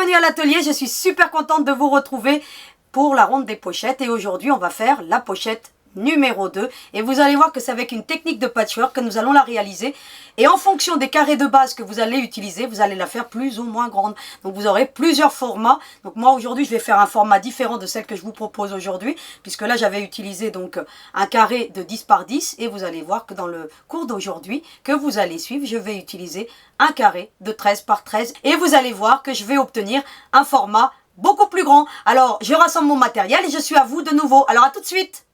bienvenue à l'atelier, je suis super contente de vous retrouver pour la ronde des pochettes et aujourd'hui on va faire la pochette numéro 2 et vous allez voir que c'est avec une technique de patchwork que nous allons la réaliser et en fonction des carrés de base que vous allez utiliser, vous allez la faire plus ou moins grande. Donc vous aurez plusieurs formats. Donc moi aujourd'hui je vais faire un format différent de celle que je vous propose aujourd'hui puisque là j'avais utilisé donc un carré de 10 par 10 et vous allez voir que dans le cours d'aujourd'hui que vous allez suivre, je vais utiliser un carré de 13 par 13 et vous allez voir que je vais obtenir un format beaucoup plus grand. Alors je rassemble mon matériel et je suis à vous de nouveau. Alors à tout de suite.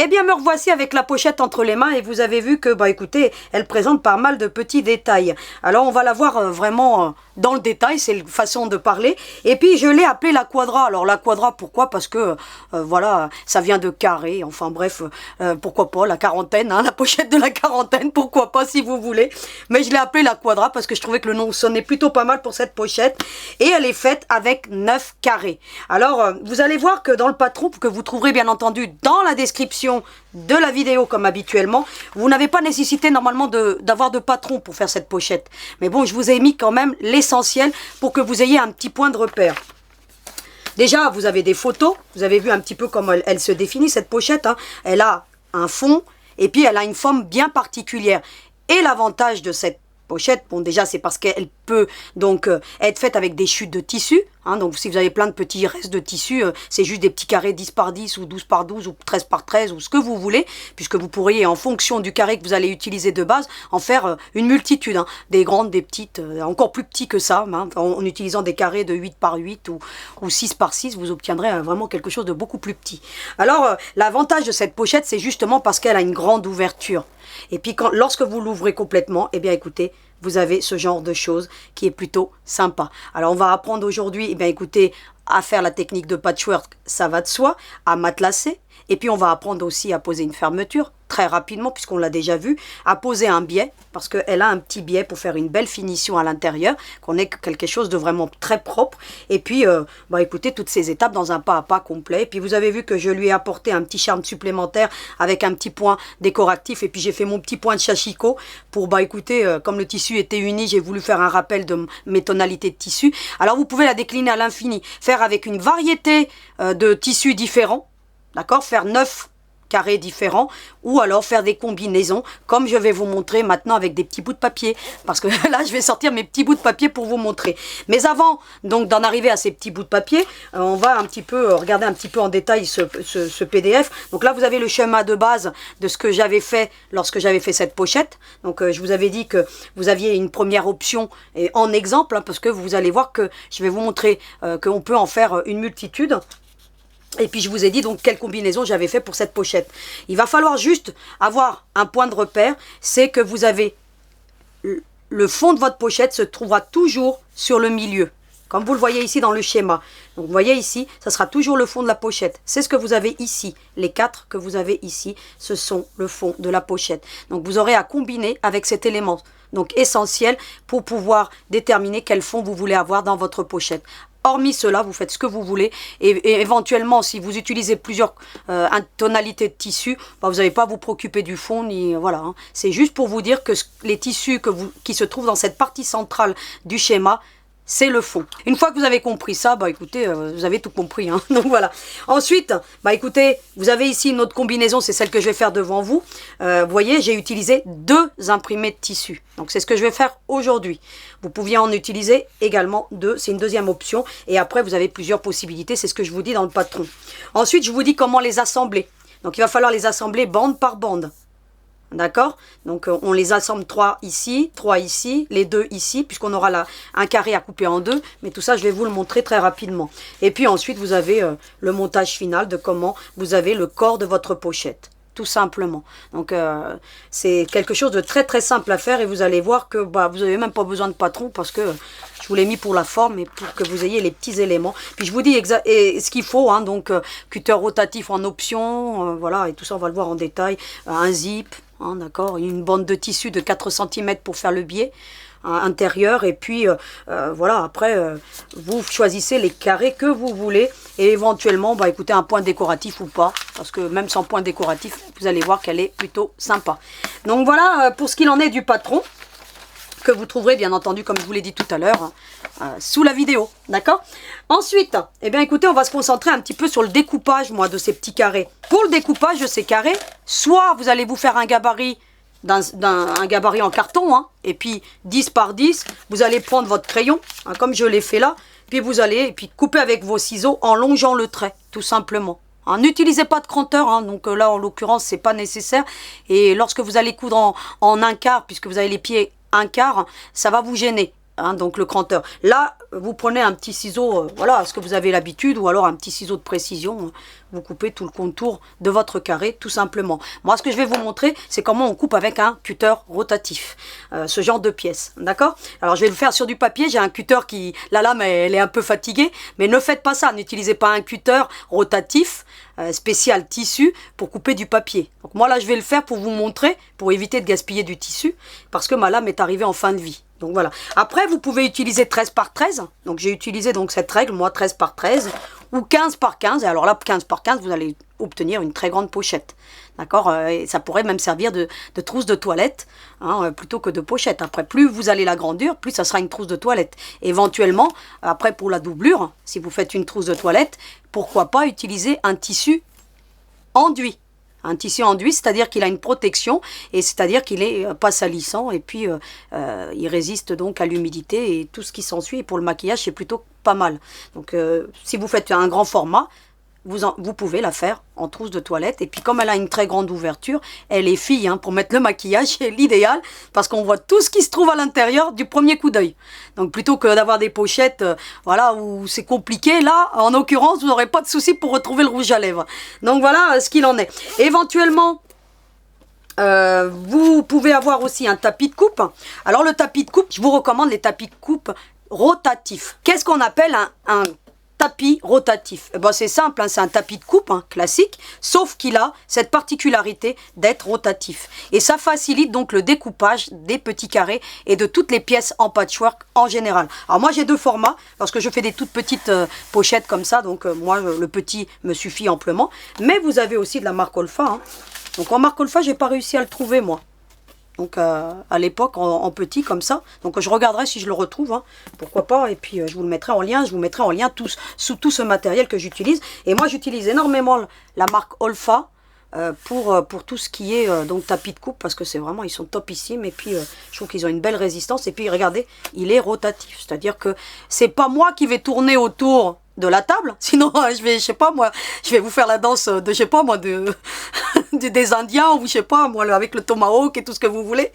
Eh bien, me revoici avec la pochette entre les mains et vous avez vu que, écoutez, elle présente pas mal de petits détails. Alors, on va la voir vraiment dans le détail, c'est une façon de parler. Et puis, je l'ai appelée la quadra. Alors, la quadra, pourquoi? Parce que, voilà, ça vient de carré. Enfin, bref, pourquoi pas, la quarantaine, hein, la pochette de la quarantaine, pourquoi pas, si vous voulez. Mais je l'ai appelée la quadra parce que je trouvais que le nom sonnait plutôt pas mal pour cette pochette. Et elle est faite avec 9 carrés. Alors, vous allez voir que dans le patron, que vous trouverez bien entendu dans la description de la vidéo comme habituellement, vous n'avez pas nécessité normalement d'avoir de patron pour faire cette pochette. Mais bon, je vous ai mis quand même l'essentiel pour que vous ayez un petit point de repère. Déjà, vous avez des photos. Vous avez vu un petit peu comment elle se définit cette pochette. Hein. Elle a un fond et puis elle a une forme bien particulière. Et l'avantage de cette pochette, bon déjà c'est parce qu'elle peut donc être faite avec des chutes de tissu, hein, donc si vous avez plein de petits restes de tissu, c'est juste des petits carrés 10 par 10 ou 12 par 12 ou 13 par 13 ou ce que vous voulez, puisque vous pourriez en fonction du carré que vous allez utiliser de base, en faire une multitude, hein, des grandes, des petites, encore plus petits que ça, hein, en utilisant des carrés de 8 par 8 ou 6 par 6, vous obtiendrez vraiment quelque chose de beaucoup plus petit. Alors l'avantage de cette pochette, c'est justement parce qu'elle a une grande ouverture. Et puis lorsque vous l'ouvrez complètement, eh bien écoutez, vous avez ce genre de choses qui est plutôt sympa. Alors on va apprendre aujourd'hui, eh bien écoutez, à faire la technique de patchwork, ça va de soi, à matelassé. Et puis on va apprendre aussi à poser une fermeture, très rapidement, puisqu'on l'a déjà vu, à poser un biais, parce qu'elle a un petit biais pour faire une belle finition à l'intérieur, qu'on ait quelque chose de vraiment très propre. Et puis, écoutez, toutes ces étapes dans un pas à pas complet. Et puis vous avez vu que je lui ai apporté un petit charme supplémentaire avec un petit point décoratif. Et puis j'ai fait mon petit point de chachicot pour, écoutez, comme le tissu était uni, j'ai voulu faire un rappel de mes tonalités de tissu. Alors vous pouvez la décliner à l'infini, faire avec une variété de tissus différents. D'accord, faire 9 carrés différents ou alors faire des combinaisons comme je vais vous montrer maintenant avec des petits bouts de papier parce que là je vais sortir mes petits bouts de papier pour vous montrer. Mais avant donc d'en arriver à ces petits bouts de papier, on va un petit peu regarder un petit peu en détail ce PDF. Donc là vous avez le schéma de base de ce que j'avais fait lorsque j'avais fait cette pochette. Donc je vous avais dit que vous aviez une première option et en exemple, hein, parce que vous allez voir que je vais vous montrer qu'on peut en faire une multitude. Et puis je vous ai dit donc quelle combinaison j'avais fait pour cette pochette. Il va falloir juste avoir un point de repère, c'est que vous avez le fond de votre pochette se trouvera toujours sur le milieu. Comme vous le voyez ici dans le schéma. Donc vous voyez ici, ça sera toujours le fond de la pochette. C'est ce que vous avez ici. Les 4 que vous avez ici, ce sont le fond de la pochette. Donc vous aurez à combiner avec cet élément. Donc essentiel pour pouvoir déterminer quel fond vous voulez avoir dans votre pochette. Hormis cela, vous faites ce que vous voulez et éventuellement, si vous utilisez plusieurs tonalités de tissu, vous n'allez pas vous préoccuper du fond. Voilà, hein. C'est juste pour vous dire que les tissus qui se trouvent dans cette partie centrale du schéma, c'est le fond. Une fois que vous avez compris ça, écoutez, vous avez tout compris. Hein. Donc voilà. Ensuite, écoutez, vous avez ici une autre combinaison, c'est celle que je vais faire devant vous. Vous voyez, j'ai utilisé 2 imprimés de tissu. Donc c'est ce que je vais faire aujourd'hui. Vous pouviez en utiliser également 2, c'est une deuxième option. Et après, vous avez plusieurs possibilités, c'est ce que je vous dis dans le patron. Ensuite, je vous dis comment les assembler. Donc il va falloir les assembler bande par bande. D'accord? Donc on les assemble 3 ici, les 2 ici, puisqu'on aura là un carré à couper en 2. Mais tout ça, je vais vous le montrer très rapidement. Et puis ensuite, vous avez le montage final de comment vous avez le corps de votre pochette. Tout simplement. Donc c'est quelque chose de très très simple à faire et vous allez voir que vous n'avez même pas besoin de patron parce que je vous l'ai mis pour la forme et pour que vous ayez les petits éléments. Puis je vous dis ce qu'il faut, hein, donc cutter rotatif en option, voilà, et tout ça on va le voir en détail, un zip, hein, d'accord, une bande de tissu de 4 cm pour faire le biais intérieur et puis voilà, après vous choisissez les carrés que vous voulez et éventuellement écoutez un point décoratif ou pas, parce que même sans point décoratif vous allez voir qu'elle est plutôt sympa. Donc voilà pour ce qu'il en est du patron. que vous trouverez bien entendu, comme je vous l'ai dit tout à l'heure, sous la vidéo, d'accord? Ensuite, eh bien écoutez, on va se concentrer un petit peu sur le découpage, moi, de ces petits carrés. Pour le découpage de ces carrés, soit vous allez vous faire un gabarit, un gabarit en carton, hein, et puis 10 par 10, vous allez prendre votre crayon, hein, comme je l'ai fait là, puis vous allez et puis couper avec vos ciseaux en longeant le trait, tout simplement. N'utilisez pas de cranteur, hein, donc là en l'occurrence c'est pas nécessaire. Et lorsque vous allez coudre en un quart, puisque vous avez les pieds un quart, ça va vous gêner. Hein, donc le cranteur. Là, vous prenez un petit ciseau, voilà, ce que vous avez l'habitude, ou alors un petit ciseau de précision, vous coupez tout le contour de votre carré, tout simplement. Moi, ce que je vais vous montrer, c'est comment on coupe avec un cutter rotatif, ce genre de pièce, d'accord? Alors, je vais le faire sur du papier, j'ai un cutter qui, la lame, elle est un peu fatiguée, mais ne faites pas ça, n'utilisez pas un cutter rotatif, spécial tissu, pour couper du papier. Donc moi, là, je vais le faire pour vous montrer, pour éviter de gaspiller du tissu, parce que ma lame est arrivée en fin de vie. Donc voilà. Après, vous pouvez utiliser 13 par 13. Donc j'ai utilisé donc cette règle, moi 13 par 13 ou 15 par 15. Et alors là, 15 par 15, vous allez obtenir une très grande pochette. D'accord? Et ça pourrait même servir de trousse de toilette, hein, plutôt que de pochette. Après, plus vous allez l'agrandir, plus ça sera une trousse de toilette. Éventuellement, après pour la doublure, si vous faites une trousse de toilette, pourquoi pas utiliser un tissu enduit. Un tissu enduit, c'est-à-dire qu'il a une protection et c'est-à-dire qu'il n'est pas salissant et puis il résiste donc à l'humidité et tout ce qui s'ensuit. Et pour le maquillage, c'est plutôt pas mal. Donc si vous faites un grand format, vous pouvez la faire en trousse de toilette. Et puis comme elle a une très grande ouverture, elle est fille, hein, pour mettre le maquillage, c'est l'idéal parce qu'on voit tout ce qui se trouve à l'intérieur du premier coup d'œil. Donc plutôt que d'avoir des pochettes voilà, où c'est compliqué, là, en l'occurrence, vous n'aurez pas de souci pour retrouver le rouge à lèvres. Donc voilà ce qu'il en est. Éventuellement, vous pouvez avoir aussi un tapis de coupe. Alors le tapis de coupe, je vous recommande les tapis de coupe rotatifs. Qu'est-ce qu'on appelle un tapis rotatif? Eh ben, c'est simple, hein, c'est un tapis de coupe, hein, classique, sauf qu'il a cette particularité d'être rotatif. Et ça facilite donc le découpage des petits carrés et de toutes les pièces en patchwork en général. Alors moi j'ai deux formats, parce que je fais des toutes petites pochettes comme ça, donc moi le petit me suffit amplement. Mais vous avez aussi de la marque Olfa. Hein. Donc en marque Olfa, j'ai pas réussi à le trouver moi. Donc à l'époque en petit comme ça. Donc je regarderai si je le retrouve, hein. Pourquoi pas. Et puis je vous le mettrai en lien. Je vous mettrai en lien sous tout ce matériel que j'utilise. Et moi j'utilise énormément la marque Olfa pour tout ce qui est donc tapis de coupe. Parce que c'est vraiment, ils sont topissimes. Et puis je trouve qu'ils ont une belle résistance. Et puis regardez, il est rotatif. C'est-à-dire que c'est pas moi qui vais tourner autour de la table, sinon je sais pas moi, je vais vous faire la danse de, je sais pas moi, des Indiens, ou je sais pas moi, avec le tomahawk et tout ce que vous voulez.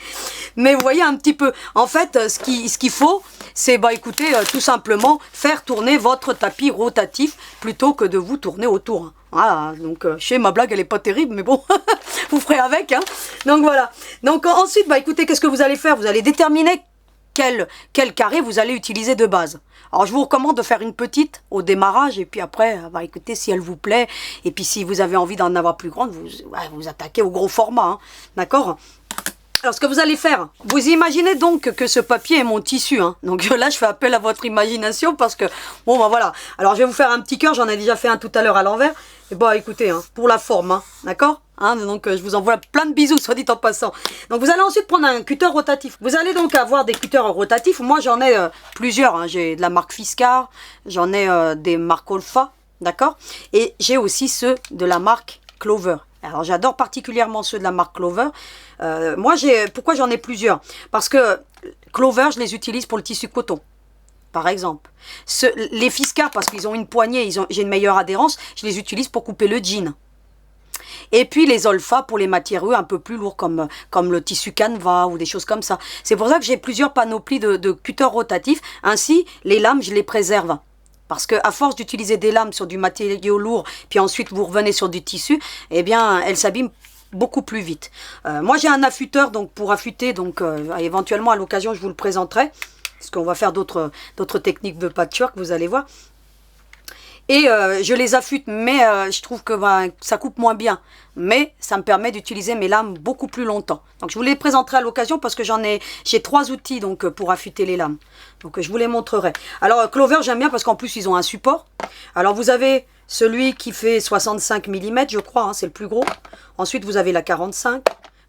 Mais vous voyez un petit peu, en fait, ce qu'il faut, c'est, bah écoutez, tout simplement faire tourner votre tapis rotatif plutôt que de vous tourner autour. Hein. Voilà, donc je sais, ma blague elle est pas terrible, mais bon, vous ferez avec. Hein. Donc voilà. Donc ensuite, bah écoutez, qu'est-ce que vous allez faire? Vous allez déterminer quel carré vous allez utiliser de base. Alors je vous recommande de faire une petite au démarrage et puis après, bah, écoutez, si elle vous plaît et puis si vous avez envie d'en avoir plus grande, vous attaquez au gros format, hein, d'accord? Alors ce que vous allez faire, vous imaginez donc que ce papier est mon tissu, hein. Donc là je fais appel à votre imagination parce que, bon bah voilà, alors je vais vous faire un petit cœur, j'en ai déjà fait un tout à l'heure à l'envers, et bah écoutez, hein, pour la forme, hein, d'accord? Hein, donc je vous envoie plein de bisous, soit dit en passant. Donc vous allez ensuite prendre un cutter rotatif. Vous allez donc avoir des cutters rotatifs. Moi j'en ai plusieurs. Hein. J'ai de la marque Fiskars, j'en ai des marques Olfa, d'accord. Et j'ai aussi ceux de la marque Clover. Alors j'adore particulièrement ceux de la marque Clover. Pourquoi j'en ai plusieurs? Parce que Clover, je les utilise pour le tissu coton. Par exemple. Les Fiskars, parce qu'ils ont une poignée, j'ai une meilleure adhérence, je les utilise pour couper le jean. Et puis les Olfa pour les matériaux un peu plus lourds comme le tissu canevas ou des choses comme ça. C'est pour ça que j'ai plusieurs panoplies de cutters rotatifs. Ainsi, les lames, je les préserve. Parce qu'à force d'utiliser des lames sur du matériau lourd, puis ensuite vous revenez sur du tissu, eh bien, elles s'abîment beaucoup plus vite. Moi, j'ai un affûteur donc pour affûter, donc éventuellement à l'occasion, je vous le présenterai. Parce qu'on va faire d'autres techniques de patchwork, vous allez voir. Et je les affûte, mais je trouve que ça coupe moins bien. Mais ça me permet d'utiliser mes lames beaucoup plus longtemps. Donc je vous les présenterai à l'occasion parce que j'ai 3 outils donc, pour affûter les lames. Donc je vous les montrerai. Alors Clover j'aime bien parce qu'en plus ils ont un support. Alors vous avez celui qui fait 65 mm je crois, hein, c'est le plus gros. Ensuite vous avez la 45,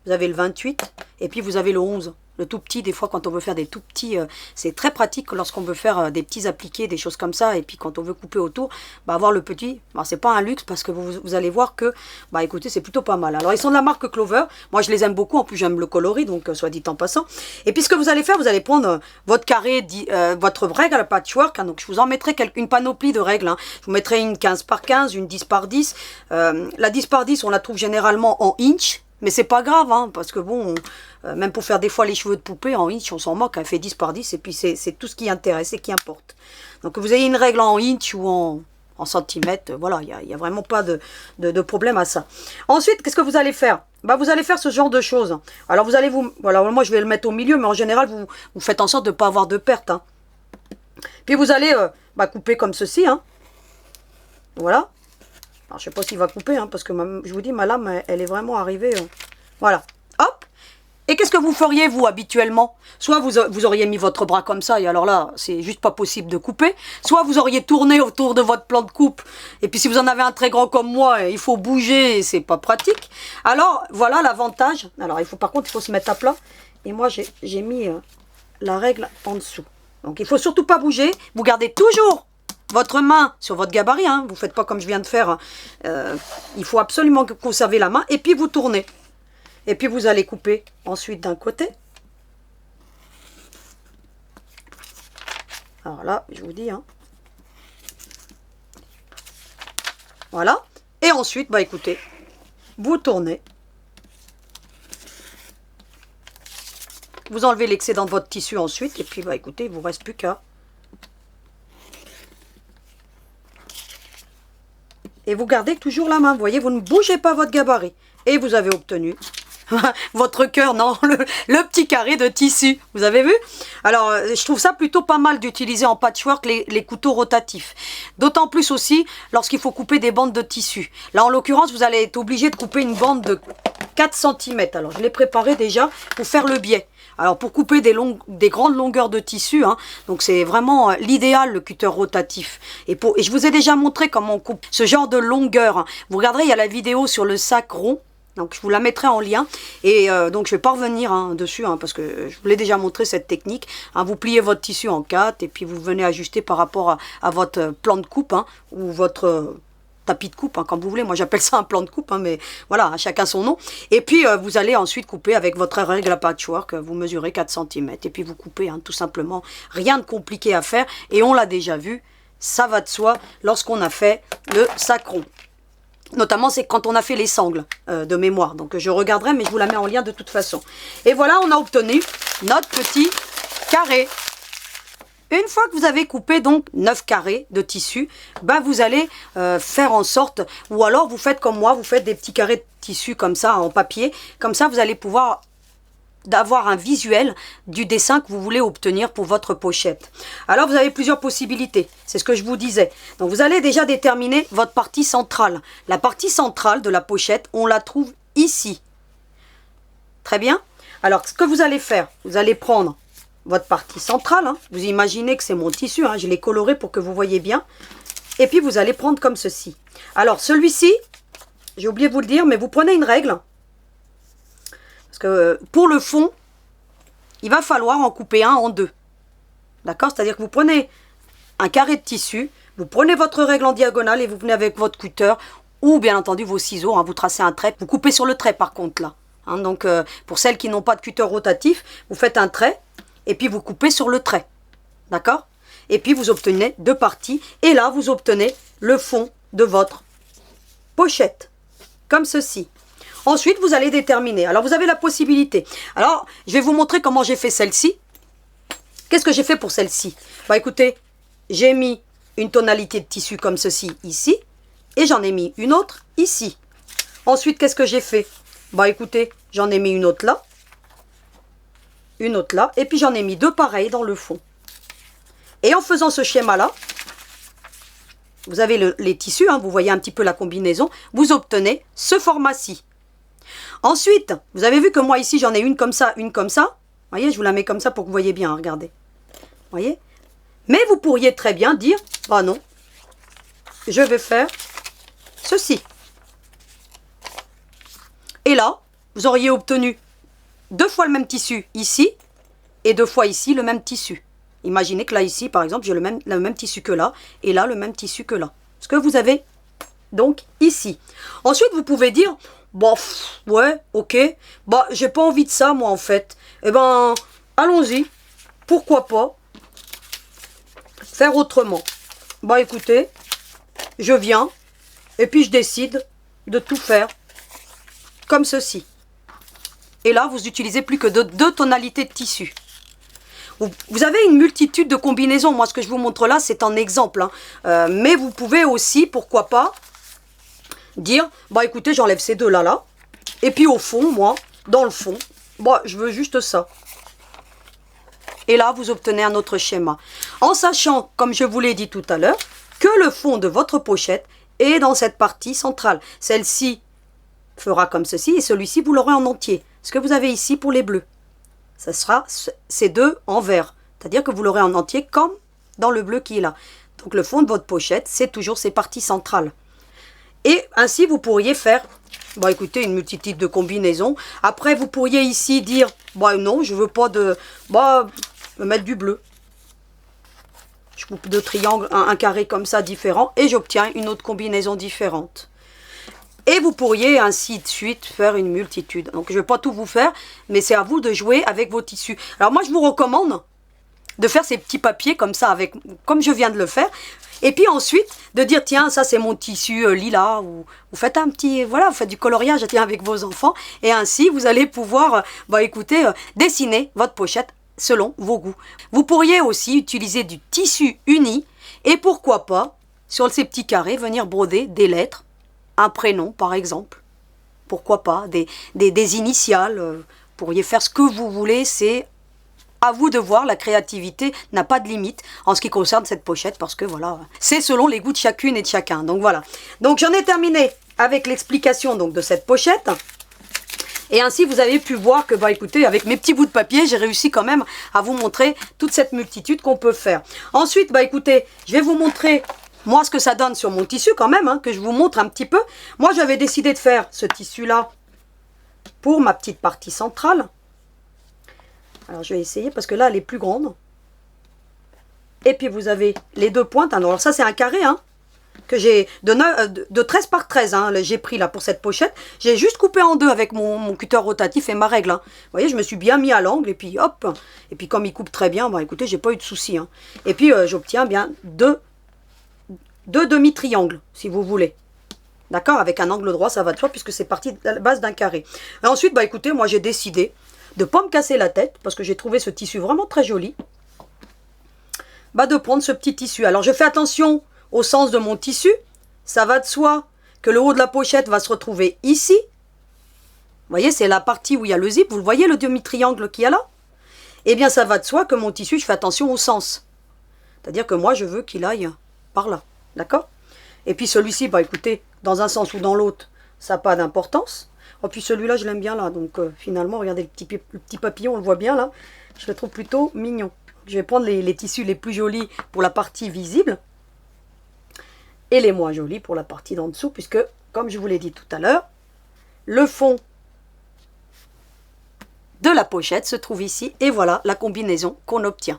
vous avez le 28 et puis vous avez le 11. Le tout petit, des fois, quand on veut faire des tout petits, c'est très pratique lorsqu'on veut faire des petits appliqués, des choses comme ça. Et puis, quand on veut couper autour, bah, avoir le petit, bah, c'est pas un luxe parce que vous allez voir que, bah, écoutez, c'est plutôt pas mal. Alors, ils sont de la marque Clover. Moi, je les aime beaucoup. En plus, j'aime le coloris, donc, soit dit en passant. Et puis, ce que vous allez faire, vous allez prendre votre carré, votre règle à patchwork. Hein, donc, je vous en mettrai une panoplie de règles. Hein. Je vous mettrai une 15 par 15, une 10 par 10. La 10 par 10, on la trouve généralement en inch. Mais c'est pas grave, hein, parce que bon, même pour faire des fois les cheveux de poupée en inch, on s'en moque, elle fait 10 par 10, et puis c'est tout ce qui intéresse et qui importe. Donc vous ayez une règle en inch ou en centimètres, voilà, il n'y a vraiment pas de problème à ça. Ensuite, qu'est-ce que vous allez faire? Bah, vous allez faire ce genre de choses. Alors vous allez voilà, moi je vais le mettre au milieu, mais en général, vous faites en sorte de ne pas avoir de perte. Hein. Puis vous allez couper comme ceci, hein. Voilà. Alors, je ne sais pas s'il va couper, hein, parce que je vous dis, ma lame, elle est vraiment arrivée. Voilà. Hop. Et qu'est-ce que vous feriez, vous, habituellement? Soit vous auriez mis votre bras comme ça, et alors là, c'est juste pas possible de couper. Soit vous auriez tourné autour de votre plan de coupe. Et puis, si vous en avez un très grand comme moi, il faut bouger, et c'est pas pratique. Alors, voilà l'avantage. Alors, par contre, il faut se mettre à plat. Et moi, j'ai mis la règle en dessous. Donc, il faut surtout pas bouger. Vous gardez toujours votre main sur votre gabarit, hein. Vous ne faites pas comme je viens de faire. Il faut absolument conserver la main. Et puis vous tournez. Et puis vous allez couper ensuite d'un côté. Alors là, je vous dis. Hein. Voilà. Et ensuite, bah écoutez, vous tournez. Vous enlevez l'excédent de votre tissu ensuite. Et puis, bah écoutez, il ne vous reste plus qu'à... Et vous gardez toujours la main, vous voyez, vous ne bougez pas votre gabarit. Et vous avez obtenu votre cœur, non, le petit carré de tissu. Vous avez vu? Alors, je trouve ça plutôt pas mal d'utiliser en patchwork les couteaux rotatifs. D'autant plus aussi lorsqu'il faut couper des bandes de tissu. Là, en l'occurrence, vous allez être obligé de couper une bande de 4 cm. Alors, je l'ai préparé déjà pour faire le biais. Alors, pour couper des grandes longueurs de tissu, hein, donc c'est vraiment l'idéal, le cutter rotatif. Et je vous ai déjà montré comment on coupe ce genre de longueur. Hein. Vous regarderez, il y a la vidéo sur le sac rond. Donc, je vous la mettrai en lien. Et donc, je ne vais pas revenir dessus, hein, parce que je vous l'ai déjà montré, cette technique. Hein, vous pliez votre tissu en 4 et puis vous venez ajuster par rapport à votre plan de coupe, hein, ou votre... tapis de coupe, hein, comme vous voulez. Moi, j'appelle ça un plan de coupe, hein, mais voilà, chacun son nom. Et puis, vous allez ensuite couper avec votre règle à patchwork. Vous mesurez 4 cm. Et puis, vous coupez, hein, tout simplement. Rien de compliqué à faire. Et on l'a déjà vu, ça va de soi lorsqu'on a fait le sac rond. Notamment, c'est quand on a fait les sangles de mémoire. Donc, je regarderai, mais je vous la mets en lien de toute façon. Et voilà, on a obtenu notre petit carré. Une fois que vous avez coupé donc 9 carrés de tissu, ben vous allez faire en sorte, ou alors vous faites comme moi, vous faites des petits carrés de tissu comme ça en papier, comme ça vous allez pouvoir avoir un visuel du dessin que vous voulez obtenir pour votre pochette. Alors vous avez plusieurs possibilités, c'est ce que je vous disais. Donc vous allez déjà déterminer votre partie centrale. La partie centrale de la pochette, on la trouve ici. Très bien. Alors ce que vous allez faire, vous allez prendre votre partie centrale, hein. Vous imaginez que c'est mon tissu, hein. Je l'ai coloré pour que vous voyez bien. Et puis vous allez prendre comme ceci. Alors celui-ci, j'ai oublié de vous le dire, mais vous prenez une règle. Parce que pour le fond, il va falloir en couper un en deux. D'accord? C'est-à-dire que vous prenez un carré de tissu, vous prenez votre règle en diagonale et vous venez avec votre cutter ou bien entendu vos ciseaux, hein, vous tracez un trait. Vous coupez sur le trait par contre là. Hein, donc pour celles qui n'ont pas de cutter rotatif, vous faites un trait. Et puis vous coupez sur le trait, d'accord? Et puis vous obtenez deux parties. Et là, vous obtenez le fond de votre pochette, comme ceci. Ensuite, vous allez déterminer. Alors, vous avez la possibilité. Alors, je vais vous montrer comment j'ai fait celle-ci. Qu'est-ce que j'ai fait pour celle-ci? Bah écoutez, j'ai mis une tonalité de tissu comme ceci ici. Et j'en ai mis une autre ici. Ensuite, qu'est-ce que j'ai fait? Bah écoutez, j'en ai mis une autre là. Une autre là, et puis j'en ai mis deux pareils dans le fond. Et en faisant ce schéma-là, vous avez les tissus, hein, vous voyez un petit peu la combinaison, vous obtenez ce format-ci. Ensuite, vous avez vu que moi ici, j'en ai une comme ça, une comme ça. Vous voyez, je vous la mets comme ça pour que vous voyez bien, hein, regardez. Vous voyez? Mais vous pourriez très bien dire, bah non, je vais faire ceci. Et là, vous auriez obtenu deux fois le même tissu ici et 2 fois ici le même tissu. Imaginez que là, ici, par exemple, j'ai le même tissu que là, et là, le même tissu que là. Ce que vous avez donc ici. Ensuite, vous pouvez dire, bon, ouais, ok, bah, j'ai pas envie de ça, moi, en fait. Eh ben, allons-y, pourquoi pas faire autrement. Bah, écoutez, je viens, et puis je décide de tout faire comme ceci. Et là, vous utilisez plus que 2 tonalités de tissu. Vous avez une multitude de combinaisons. Moi, ce que je vous montre là, c'est un exemple. Hein. Mais vous pouvez aussi, pourquoi pas, dire, bah écoutez, j'enlève ces 2 là. Et puis au fond, moi, dans le fond, bah, je veux juste ça. Et là, vous obtenez un autre schéma. En sachant, comme je vous l'ai dit tout à l'heure, que le fond de votre pochette est dans cette partie centrale. Celle-ci fera comme ceci et celui-ci, vous l'aurez en entier. Ce que vous avez ici pour les bleus. Ça sera ces 2 en vert. C'est-à-dire que vous l'aurez en entier comme dans le bleu qui est là. Donc le fond de votre pochette, c'est toujours ces parties centrales. Et ainsi, vous pourriez faire, bah écoutez, une multitude de combinaisons. Après, vous pourriez ici dire, bah non, je veux pas de, bah, me mettre du bleu. Je coupe 2 triangles, un carré comme ça différent, et j'obtiens une autre combinaison différente. Et vous pourriez ainsi de suite faire une multitude. Donc je ne vais pas tout vous faire, mais c'est à vous de jouer avec vos tissus. Alors moi je vous recommande de faire ces petits papiers comme ça, comme je viens de le faire. Et puis ensuite de dire tiens ça c'est mon tissu lilas. Ou vous faites un petit, voilà, vous faites du coloriage tiens, avec vos enfants. Et ainsi vous allez pouvoir écoutez, dessiner votre pochette selon vos goûts. Vous pourriez aussi utiliser du tissu uni. Et pourquoi pas sur ces petits carrés venir broder des lettres. Un prénom, par exemple. Pourquoi pas des initiales. Vous pourriez faire ce que vous voulez. C'est à vous de voir. La créativité n'a pas de limite en ce qui concerne cette pochette. Parce que voilà, c'est selon les goûts de chacune et de chacun. Donc voilà. Donc j'en ai terminé avec l'explication de cette pochette. Et ainsi, vous avez pu voir que, bah écoutez, avec mes petits bouts de papier, j'ai réussi quand même à vous montrer toute cette multitude qu'on peut faire. Ensuite, bah écoutez, je vais vous montrer... Moi, ce que ça donne sur mon tissu quand même, hein, que je vous montre un petit peu. Moi, j'avais décidé de faire ce tissu-là pour ma petite partie centrale. Alors, je vais essayer parce que là, elle est plus grande. Et puis, vous avez les 2 pointes. Alors, ça, c'est un carré hein, que j'ai de 13 par 13. Hein, j'ai pris là pour cette pochette. J'ai juste coupé en 2 avec mon cutter rotatif et ma règle. Hein. Vous voyez, je me suis bien mis à l'angle et puis hop. Et puis, comme il coupe très bien, bah, écoutez, j'ai pas eu de souci. Hein. Et puis, j'obtiens bien 2 demi-triangles, si vous voulez. D'accord? Avec un angle droit, ça va de soi, puisque c'est parti de la base d'un carré. Et ensuite, bah écoutez, moi j'ai décidé de ne pas me casser la tête, parce que j'ai trouvé ce tissu vraiment très joli, bah de prendre ce petit tissu. Alors je fais attention au sens de mon tissu. Ça va de soi que le haut de la pochette va se retrouver ici. Vous voyez, c'est la partie où il y a le zip. Vous le voyez, le demi-triangle qu'il y a là? Eh bien, ça va de soi que mon tissu, je fais attention au sens. C'est-à-dire que moi, je veux qu'il aille par là. D'accord? Et puis celui-ci, bah écoutez, dans un sens ou dans l'autre, ça n'a pas d'importance. Et puis celui-là, je l'aime bien là. Donc finalement, regardez le petit papillon, on le voit bien là. Je le trouve plutôt mignon. Je vais prendre les tissus les plus jolis pour la partie visible. Et les moins jolis pour la partie d'en dessous. Puisque, comme je vous l'ai dit tout à l'heure, le fond de la pochette se trouve ici. Et voilà la combinaison qu'on obtient.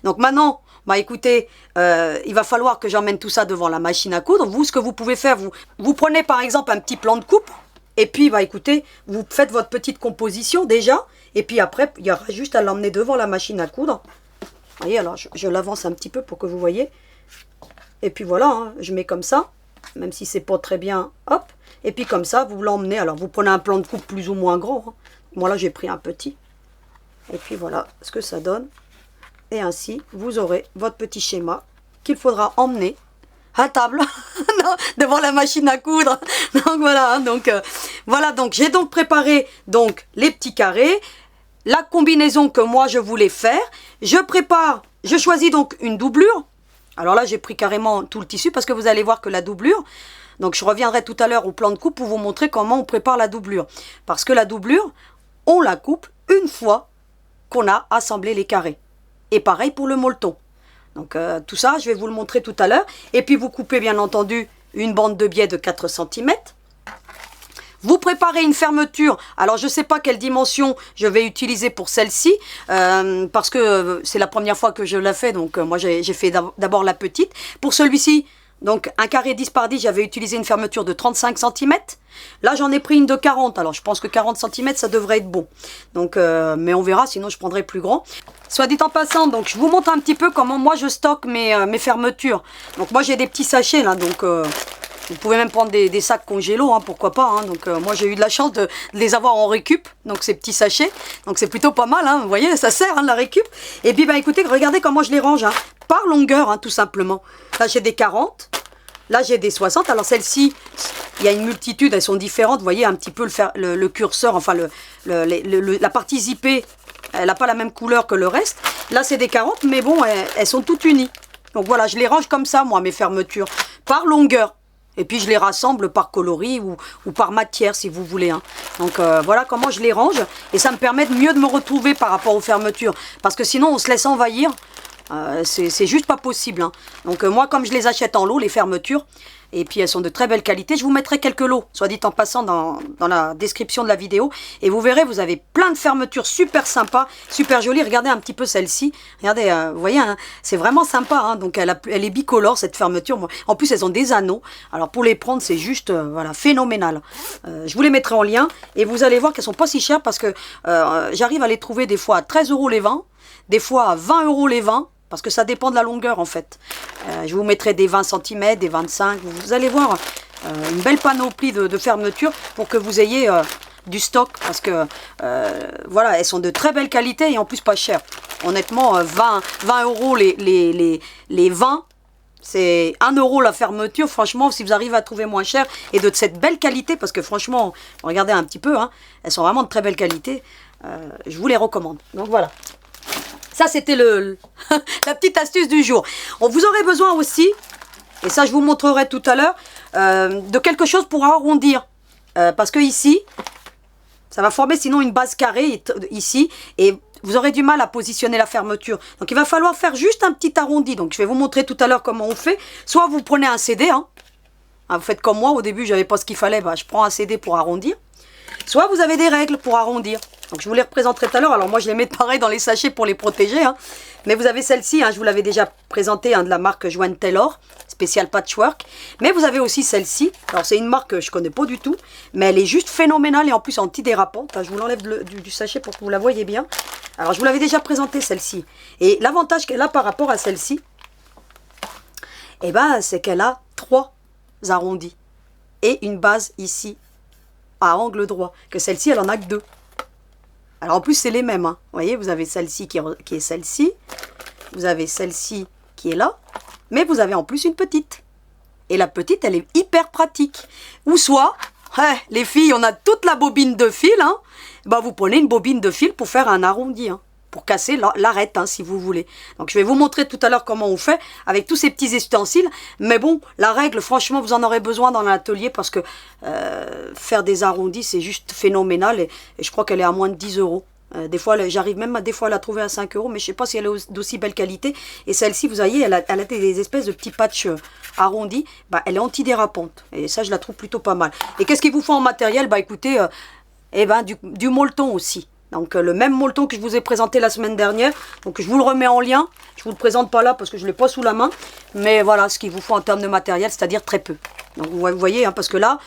Donc maintenant... Bah écoutez, il va falloir que j'emmène tout ça devant la machine à coudre. Vous, ce que vous pouvez faire, vous prenez par exemple un petit plan de coupe. Et puis, bah écoutez, vous faites votre petite composition déjà. Et puis après, il y aura juste à l'emmener devant la machine à coudre. Vous voyez, alors je l'avance un petit peu pour que vous voyez. Et puis voilà, hein, je mets comme ça. Même si c'est pas très bien, hop. Et puis comme ça, vous l'emmenez. Alors vous prenez un plan de coupe plus ou moins grand. Hein. Moi là, j'ai pris un petit. Et puis voilà ce que ça donne. Et ainsi, vous aurez votre petit schéma qu'il faudra emmener à table devant la machine à coudre. Donc voilà, hein, voilà, donc j'ai donc préparé donc les petits carrés, la combinaison que moi je voulais faire. Je choisis donc une doublure. Alors là, j'ai pris carrément tout le tissu parce que vous allez voir que la doublure, donc je reviendrai tout à l'heure au plan de coupe pour vous montrer comment on prépare la doublure. Parce que la doublure, on la coupe une fois qu'on a assemblé les carrés. Et pareil pour le molleton. Donc tout ça, je vais vous le montrer tout à l'heure. Et puis vous coupez bien entendu une bande de biais de 4 cm. Vous préparez une fermeture. Alors, je ne sais pas quelle dimension je vais utiliser pour celle-ci, parce que c'est la première fois que je la fais. Donc, moi, j'ai fait d'abord la petite. Pour celui-ci, donc un carré 10 par 10, j'avais utilisé une fermeture de 35 cm. Là, j'en ai pris une de 40. Alors, je pense que 40 cm, ça devrait être bon. Donc, mais on verra, sinon je prendrai plus grand. Soit dit en passant, donc je vous montre un petit peu comment moi je stocke mes fermetures. Donc, moi, j'ai des petits sachets là, donc... vous pouvez même prendre des sacs congélo, hein, pourquoi pas. Hein. Donc moi j'ai eu de la chance de les avoir en récup, donc ces petits sachets. Donc c'est plutôt pas mal, hein. Vous voyez, ça sert hein, la récup. Et puis bah écoutez, regardez comment je les range, hein, par longueur, hein, tout simplement. Là j'ai des 40, là j'ai des 60. Alors celle-ci, il y a une multitude, elles sont différentes. Vous voyez un petit peu le curseur, enfin la partie zippée, elle n'a pas la même couleur que le reste. Là c'est des 40, mais bon, elles sont toutes unies. Donc voilà, je les range comme ça, moi, mes fermetures, par longueur. Et puis je les rassemble par coloris ou par matière si vous voulez. Hein. Donc voilà comment je les range. Et ça me permet de mieux de me retrouver par rapport aux fermetures. Parce que sinon on se laisse envahir. C'est juste pas possible. Hein. Donc moi comme je les achète en lot, les fermetures, et puis elles sont de très belle qualité, je vous mettrai quelques lots, soit dit en passant dans la description de la vidéo. Et vous verrez, vous avez plein de fermetures super sympas, super jolies. Regardez un petit peu celle-ci. Regardez, vous voyez, hein, c'est vraiment sympa. Hein. Donc elle est bicolore cette fermeture. En plus elles ont des anneaux. Alors pour les prendre c'est juste voilà, phénoménal. Je vous les mettrai en lien et vous allez voir qu'elles sont pas si chères parce que j'arrive à les trouver des fois à 13 € les 20, des fois à 20 € les 20. Parce que ça dépend de la longueur en fait. Je vous mettrai des 20 cm, des 25. Vous allez voir une belle panoplie de fermetures pour que vous ayez du stock. Parce que voilà, elles sont de très belle qualité et en plus pas chères. Honnêtement, 20 € les 20. C'est 1 € la fermeture. Franchement, si vous arrivez à trouver moins cher et de cette belle qualité, parce que franchement, regardez un petit peu, hein, elles sont vraiment de très belle qualité. Je vous les recommande. Donc voilà. Ça, c'était la petite astuce du jour. Vous aurez besoin aussi, et ça je vous montrerai tout à l'heure, de quelque chose pour arrondir. Parce que ici, ça va former sinon une base carrée ici, et vous aurez du mal à positionner la fermeture. Donc il va falloir faire juste un petit arrondi. Donc je vais vous montrer tout à l'heure comment on fait. Soit vous prenez un CD, hein. Vous faites comme moi, au début je n'avais pas ce qu'il fallait, bah, je prends un CD pour arrondir. Soit vous avez des règles pour arrondir. Donc je vous les représenterai tout à l'heure. Alors moi je les mets pareil dans les sachets pour les protéger. Hein. Mais vous avez celle-ci, hein, je vous l'avais déjà présentée, hein, de la marque Joanne Taylor, spécial patchwork. Mais vous avez aussi celle-ci. Alors c'est une marque que je ne connais pas du tout. Mais elle est juste phénoménale et en plus antidérapante. Je vous l'enlève du sachet pour que vous la voyez bien. Alors je vous l'avais déjà présentée celle-ci. Et l'avantage qu'elle a par rapport à celle-ci, eh ben, c'est qu'elle a 3 arrondis. Et une base ici, à angle droit. Que celle-ci, elle en a que 2. Alors en plus c'est les mêmes, hein. Vous voyez, vous avez celle-ci qui est celle-ci, vous avez celle-ci qui est là, mais vous avez en plus une petite. Et la petite, elle est hyper pratique. Ou soit, les filles, on a toute la bobine de fil, hein. Bah, vous prenez une bobine de fil pour faire un arrondi, hein, pour casser l'arête, hein, si vous voulez. Donc je vais vous montrer tout à l'heure comment on fait avec tous ces petits ustensiles. Mais bon, la règle, franchement, vous en aurez besoin dans l'atelier parce que faire des arrondis, c'est juste phénoménal. Et je crois qu'elle est à moins de 10 €. Des fois, j'arrive même des fois à la trouver à 5 €, mais je ne sais pas si elle est d'aussi belle qualité. Et celle-ci, vous voyez, elle a des espèces de petits patchs arrondis. Bah, elle est antidérapante. Et ça, je la trouve plutôt pas mal. Et qu'est-ce qu'il vous faut en matériel? Bah écoutez, du molleton aussi. Donc le même molleton que je vous ai présenté la semaine dernière. Donc je vous le remets en lien. Je ne vous le présente pas là parce que je ne l'ai pas sous la main. Mais voilà ce qu'il vous faut en termes de matériel, c'est-à-dire très peu. Donc vous voyez, hein, parce que là,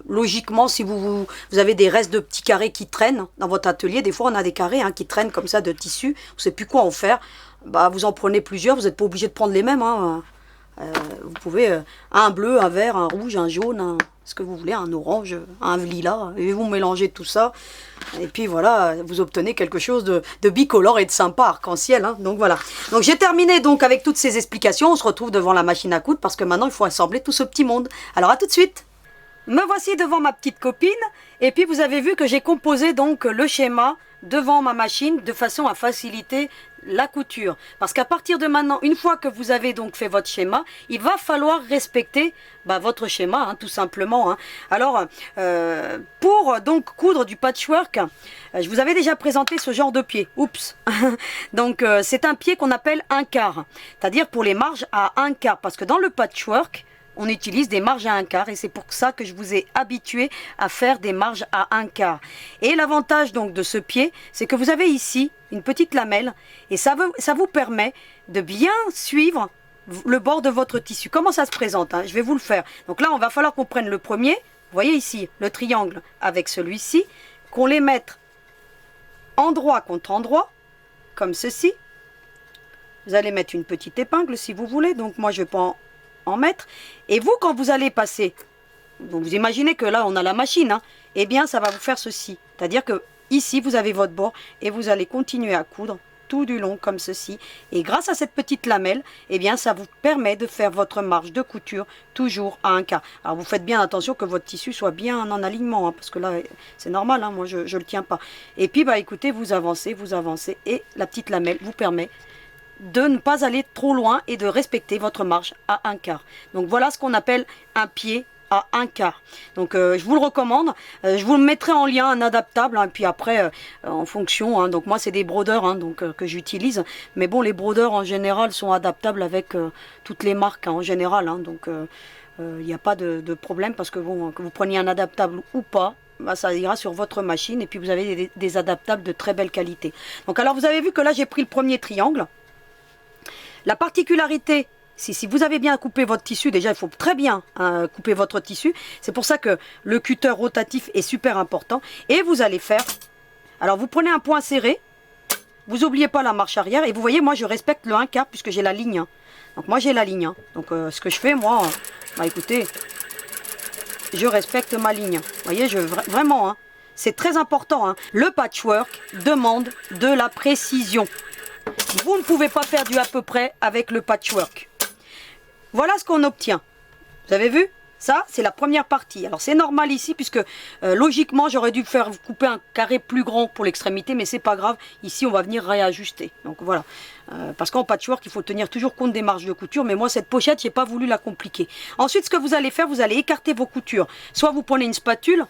logiquement, si vous avez des restes de petits carrés qui traînent dans votre atelier, des fois on a des carrés qui traînent comme ça de tissu, on ne sait plus quoi en faire. Bah, vous en prenez plusieurs, vous n'êtes pas obligé de prendre les mêmes. Hein. Vous pouvez un bleu, un vert, un rouge, un jaune, ce que vous voulez, un orange, un lilas, et vous mélangez tout ça. Et puis voilà, vous obtenez quelque chose de bicolore et de sympa, arc-en-ciel. Hein. Donc voilà. Donc j'ai terminé donc avec toutes ces explications. On se retrouve devant la machine à coudre parce que maintenant il faut assembler tout ce petit monde. Alors à tout de suite. Me voici devant ma petite copine. Et puis vous avez vu que j'ai composé donc le schéma devant ma machine de façon à faciliter la couture. Parce qu'à partir de maintenant, une fois que vous avez donc fait votre schéma, il va falloir respecter votre schéma, hein, tout simplement. Hein. Alors, pour donc coudre du patchwork, je vous avais déjà présenté ce genre de pied. Oups. Donc, c'est un pied qu'on appelle un quart. C'est-à-dire pour les marges à un quart. Parce que dans le patchwork, on utilise des marges à 1/4 et c'est pour ça que je vous ai habitué à faire des marges à 1/4. Et l'avantage donc de ce pied, c'est que vous avez ici une petite lamelle et ça vous permet de bien suivre le bord de votre tissu. Comment ça se présente, hein? Je vais vous le faire. Donc là, on va falloir qu'on prenne le premier. Vous voyez ici le triangle avec celui-ci, qu'on les mette endroit contre endroit, comme ceci. Vous allez mettre une petite épingle si vous voulez. Donc moi, je ne vais pas en mettre. Et vous, quand vous allez passer, donc vous imaginez que là, on a la machine, hein, eh bien, ça va vous faire ceci. C'est-à-dire que ici, vous avez votre bord et vous allez continuer à coudre tout du long comme ceci. Et grâce à cette petite lamelle, eh bien, ça vous permet de faire votre marge de couture toujours à 1/4. Alors, vous faites bien attention que votre tissu soit bien en alignement, hein, parce que là, c'est normal, hein, moi, je ne le tiens pas. Et puis, bah, écoutez, vous avancez, et la petite lamelle vous permet de ne pas aller trop loin et de respecter votre marge à 1/4. Donc, voilà ce qu'on appelle un pied à 1/4. Donc je vous le recommande. Je vous le mettrai en lien, un adaptable, hein, puis après en fonction, hein, donc moi c'est des brodeurs, hein, donc que j'utilise, mais bon, les brodeurs en général sont adaptables avec toutes les marques, hein, en général, hein, donc il n'y a pas de problème, parce que bon, que vous preniez un adaptable ou pas, bah, ça ira sur votre machine, et puis vous avez des adaptables de très belle qualité. Donc alors vous avez vu que là j'ai pris le premier triangle. La particularité, si vous avez bien coupé votre tissu, déjà il faut très bien couper votre tissu. C'est pour ça que le cutter rotatif est super important. Et vous allez faire, alors vous prenez un point serré, vous n'oubliez pas la marche arrière. Et vous voyez, moi je respecte le 1/4 puisque j'ai la ligne. Hein. Donc moi j'ai la ligne. Hein. Donc ce que je fais, moi, bah écoutez, je respecte ma ligne. Vous voyez, vraiment, hein, c'est très important. Hein. Le patchwork demande de la précision. Vous ne pouvez pas faire du à peu près avec le patchwork. Voilà ce qu'on obtient. Vous avez vu? Ça, c'est la première partie. Alors, c'est normal ici, puisque logiquement, j'aurais dû faire couper un carré plus grand pour l'extrémité, mais c'est pas grave. Ici, on va venir réajuster. Donc, voilà. Parce qu'en patchwork, il faut tenir toujours compte des marges de couture. Mais moi, cette pochette, j'ai pas voulu la compliquer. Ensuite, ce que vous allez faire, vous allez écarter vos coutures. Soit vous prenez une spatule.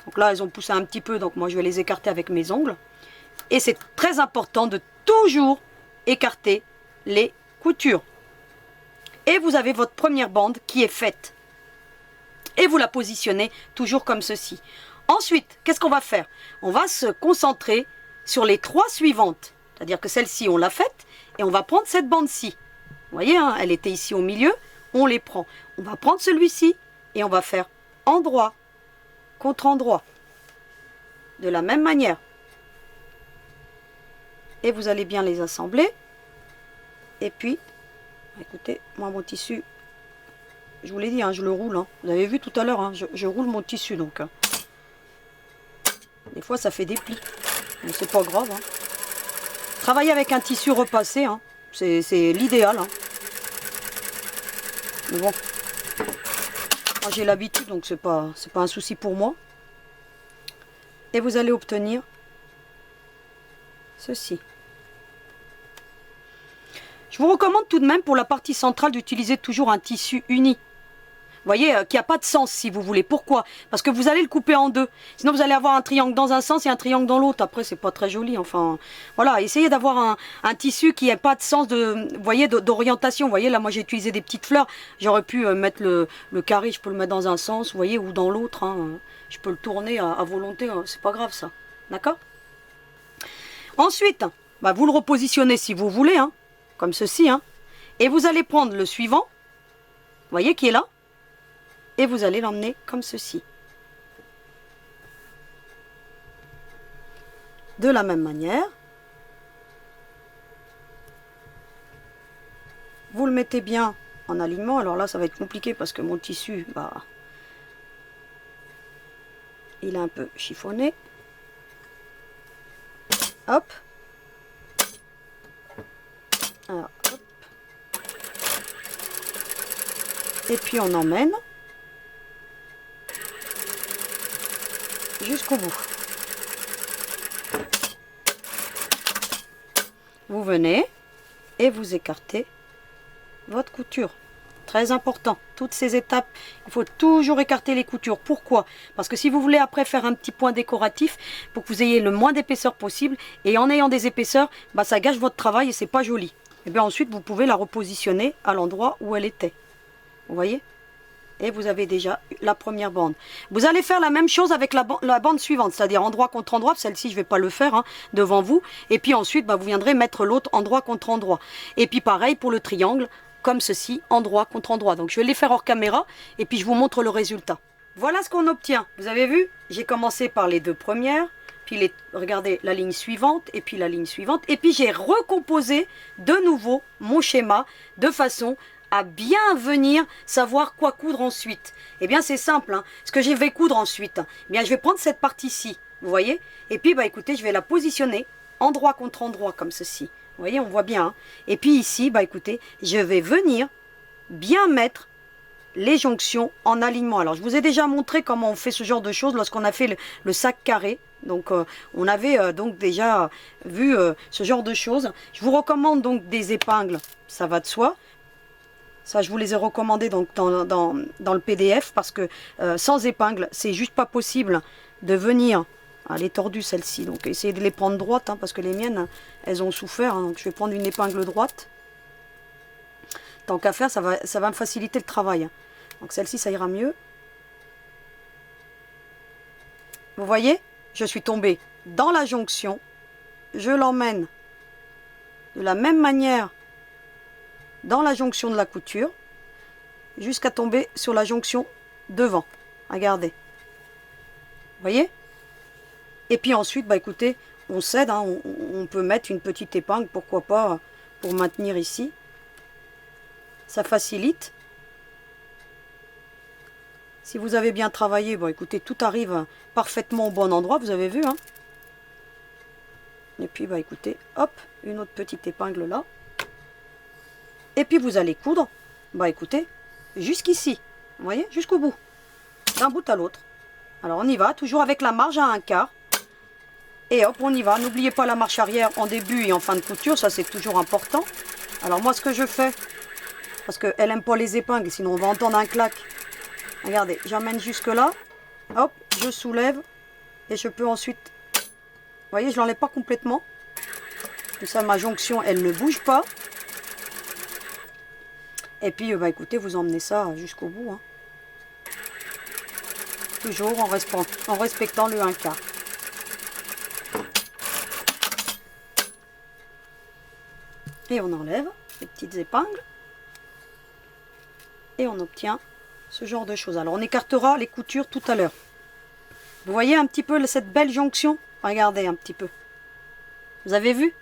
Donc là, elles ont poussé un petit peu. Donc, moi, je vais les écarter avec mes ongles. Et c'est très important de toujours écarter les coutures. Et vous avez votre première bande qui est faite. Et vous la positionnez toujours comme ceci. Ensuite, qu'est-ce qu'on va faire? On va se concentrer sur les 3 suivantes. C'est-à-dire que celle-ci, on l'a faite. Et on va prendre cette bande-ci. Vous voyez, hein, elle était ici au milieu. On les prend. On va prendre celui-ci. Et on va faire endroit contre endroit. De la même manière. Et vous allez bien les assembler. Et puis, écoutez, moi mon tissu, je vous l'ai dit, hein, je le roule. Hein. Vous avez vu tout à l'heure, hein, je roule mon tissu. Donc, hein. Des fois, ça fait des plis. Mais c'est pas grave. Hein. Travailler avec un tissu repassé, hein, c'est l'idéal. Hein. Mais bon, moi j'ai l'habitude, donc c'est pas un souci pour moi. Et vous allez obtenir ceci. Je vous recommande tout de même pour la partie centrale d'utiliser toujours un tissu uni. Vous voyez, qui n'a pas de sens si vous voulez. Pourquoi? Parce que vous allez le couper en deux. Sinon vous allez avoir un triangle dans un sens et un triangle dans l'autre. Après c'est pas très joli. Enfin, voilà, essayez d'avoir un tissu qui n'ait pas de sens vous voyez, d'orientation. Vous voyez, là moi j'ai utilisé des petites fleurs. J'aurais pu mettre le carré, je peux le mettre dans un sens, vous voyez, ou dans l'autre. Hein. Je peux le tourner à volonté, hein. C'est pas grave ça. D'accord? Ensuite, bah, vous le repositionnez si vous voulez, hein. Comme ceci, hein. Et vous allez prendre le suivant, vous voyez, qui est là, et vous allez l'emmener comme ceci. De la même manière, vous le mettez bien en alignement. Alors là, ça va être compliqué parce que mon tissu, bah, il est un peu chiffonné. Hop. Alors, hop. Et puis on emmène jusqu'au bout. Vous venez et vous écartez votre couture. Très important, toutes ces étapes, il faut toujours écarter les coutures. Pourquoi? Parce que si vous voulez après faire un petit point décoratif, pour que vous ayez le moins d'épaisseur possible, et en ayant des épaisseurs, bah, ça gâche votre travail et c'est pas joli. Et bien ensuite, vous pouvez la repositionner à l'endroit où elle était. Vous voyez? Et vous avez déjà la première bande. Vous allez faire la même chose avec la bande suivante, c'est-à-dire endroit contre endroit. Celle-ci, je ne vais pas le faire hein, devant vous. Et puis ensuite, bah, vous viendrez mettre l'autre endroit contre endroit. Et puis pareil pour le triangle, comme ceci, endroit contre endroit. Donc je vais les faire hors caméra et puis je vous montre le résultat. Voilà ce qu'on obtient. Vous avez vu? J'ai commencé par les deux premières. Puis regardez la ligne suivante et puis la ligne suivante. Et puis j'ai recomposé de nouveau mon schéma de façon à bien venir savoir quoi coudre ensuite. Eh bien c'est simple, hein. Ce que je vais coudre ensuite, eh bien je vais prendre cette partie-ci, vous voyez. Et puis bah écoutez, je vais la positionner endroit contre endroit comme ceci. Vous voyez, on voit bien. Hein. Et puis ici, bah écoutez, je vais venir bien mettre les jonctions en alignement. Alors je vous ai déjà montré comment on fait ce genre de choses lorsqu'on a fait le sac carré. Donc on avait donc déjà vu ce genre de choses. Je vous recommande donc des épingles, ça va de soi. Ça je vous les ai recommandées donc dans le PDF parce que sans épingles, c'est juste pas possible de venir. Elle est tordue celle-ci, donc essayez de les prendre droites hein, parce que les miennes, elles ont souffert. Hein, donc je vais prendre une épingle droite. Tant qu'à faire, ça va me faciliter le travail. Donc celle-ci, ça ira mieux. Vous voyez, je suis tombée dans la jonction. Je l'emmène de la même manière dans la jonction de la couture jusqu'à tomber sur la jonction devant. Regardez. Vous voyez? Et puis ensuite, bah écoutez, on cède. Hein, on peut mettre une petite épingle, pourquoi pas, pour maintenir ici. Ça facilite. Si vous avez bien travaillé, bon écoutez, tout arrive parfaitement au bon endroit, vous avez vu. Hein. Et puis, bah écoutez, hop, une autre petite épingle là. Et puis vous allez coudre, bah écoutez, jusqu'ici. Vous voyez, jusqu'au bout. D'un bout à l'autre. Alors on y va, toujours avec la marge à 1/4. Et hop, on y va. N'oubliez pas la marche arrière en début et en fin de couture, ça c'est toujours important. Alors moi ce que je fais, parce qu'elle n'aime pas les épingles, sinon on va entendre un clac. Regardez, j'emmène jusque là, hop, je soulève et je peux ensuite, vous voyez, je l'enlève pas complètement. Comme ça, ma jonction, elle ne bouge pas. Et puis, bah écoutez, vous emmenez ça jusqu'au bout. Hein. Toujours en respectant le 1/4. Et on enlève les petites épingles. Et on obtient ce genre de choses. Alors on écartera les coutures tout à l'heure. Vous voyez un petit peu cette belle jonction? Regardez un petit peu. Vous avez vu?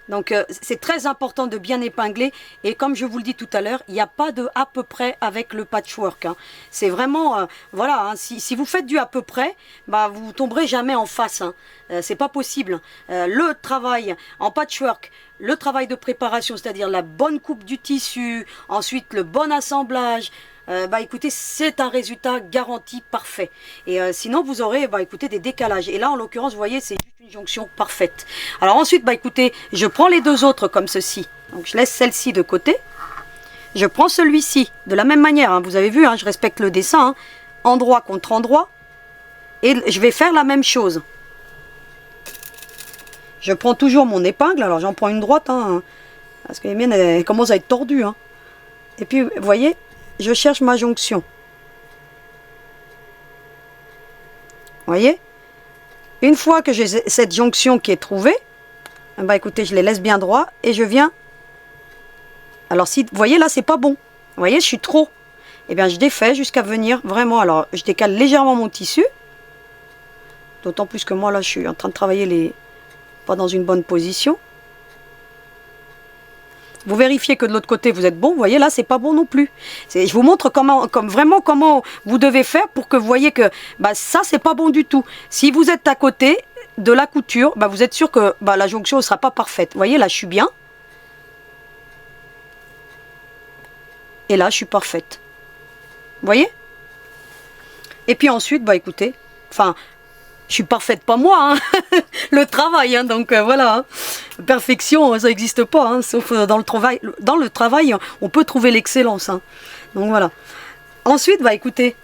Donc c'est très important de bien épingler. Et comme je vous le dis tout à l'heure, il n'y a pas de à peu près avec le patchwork. Hein. C'est vraiment, voilà, hein, si vous faites du à peu près, bah, vous tomberez jamais en face. Hein. C'est pas possible. Le travail en patchwork, le travail de préparation, c'est-à-dire la bonne coupe du tissu, ensuite le bon assemblage, bah écoutez, c'est un résultat garanti parfait. Et sinon, vous aurez, bah écoutez, des décalages. Et là, en l'occurrence, vous voyez, c'est juste une jonction parfaite. Alors ensuite, bah écoutez, je prends les deux autres comme ceci. Donc je laisse celle-ci de côté. Je prends celui-ci de la même manière. Hein, vous avez vu, hein, je respecte le dessin. Hein, endroit contre endroit. Et je vais faire la même chose. Je prends toujours mon épingle. Alors j'en prends une droite. Hein, parce que les miennes, elles commencent à être tordues. Hein. Et puis, vous voyez, je cherche ma jonction. Vous voyez? Une fois que j'ai cette jonction qui est trouvée, bah écoutez, je les laisse bien droit et je viens. Alors si vous voyez là, c'est pas bon. Vous voyez, je suis trop. Eh bien, je défais jusqu'à venir vraiment. Alors, je décale légèrement mon tissu. D'autant plus que moi là, je suis en train de travailler pas dans une bonne position. Vous vérifiez que de l'autre côté vous êtes bon. Vous voyez là, c'est pas bon non plus. Je vous montre vraiment comment vous devez faire pour que vous voyez que bah, ça c'est pas bon du tout. Si vous êtes à côté de la couture, bah, vous êtes sûr que bah, la jonction ne sera pas parfaite. Vous voyez là, je suis bien. Et là, je suis parfaite. Vous voyez? Et puis ensuite, bah écoutez, enfin, je suis parfaite, pas moi, hein. Le travail, hein, donc voilà. Hein. Perfection, ça n'existe pas, hein, sauf dans le travail. Dans le travail, on peut trouver l'excellence. Hein. Donc voilà. Ensuite, bah écoutez,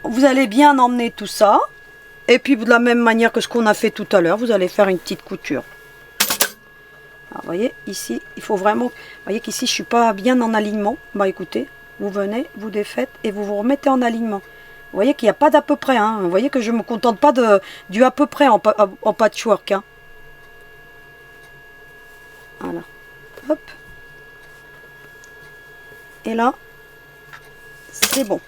vous allez bien emmener tout ça. Et puis de la même manière que ce qu'on a fait tout à l'heure, vous allez faire une petite couture. Alors, vous voyez, ici, il faut vraiment... Vous voyez qu'ici, je ne suis pas bien en alignement. Bah écoutez, vous venez, vous défaites et vous vous remettez en alignement. Vous voyez qu'il n'y a pas d'à peu près. Hein. Vous voyez que je ne me contente pas du à peu près en patchwork. Hein. Voilà. Hop. Et là, c'est bon.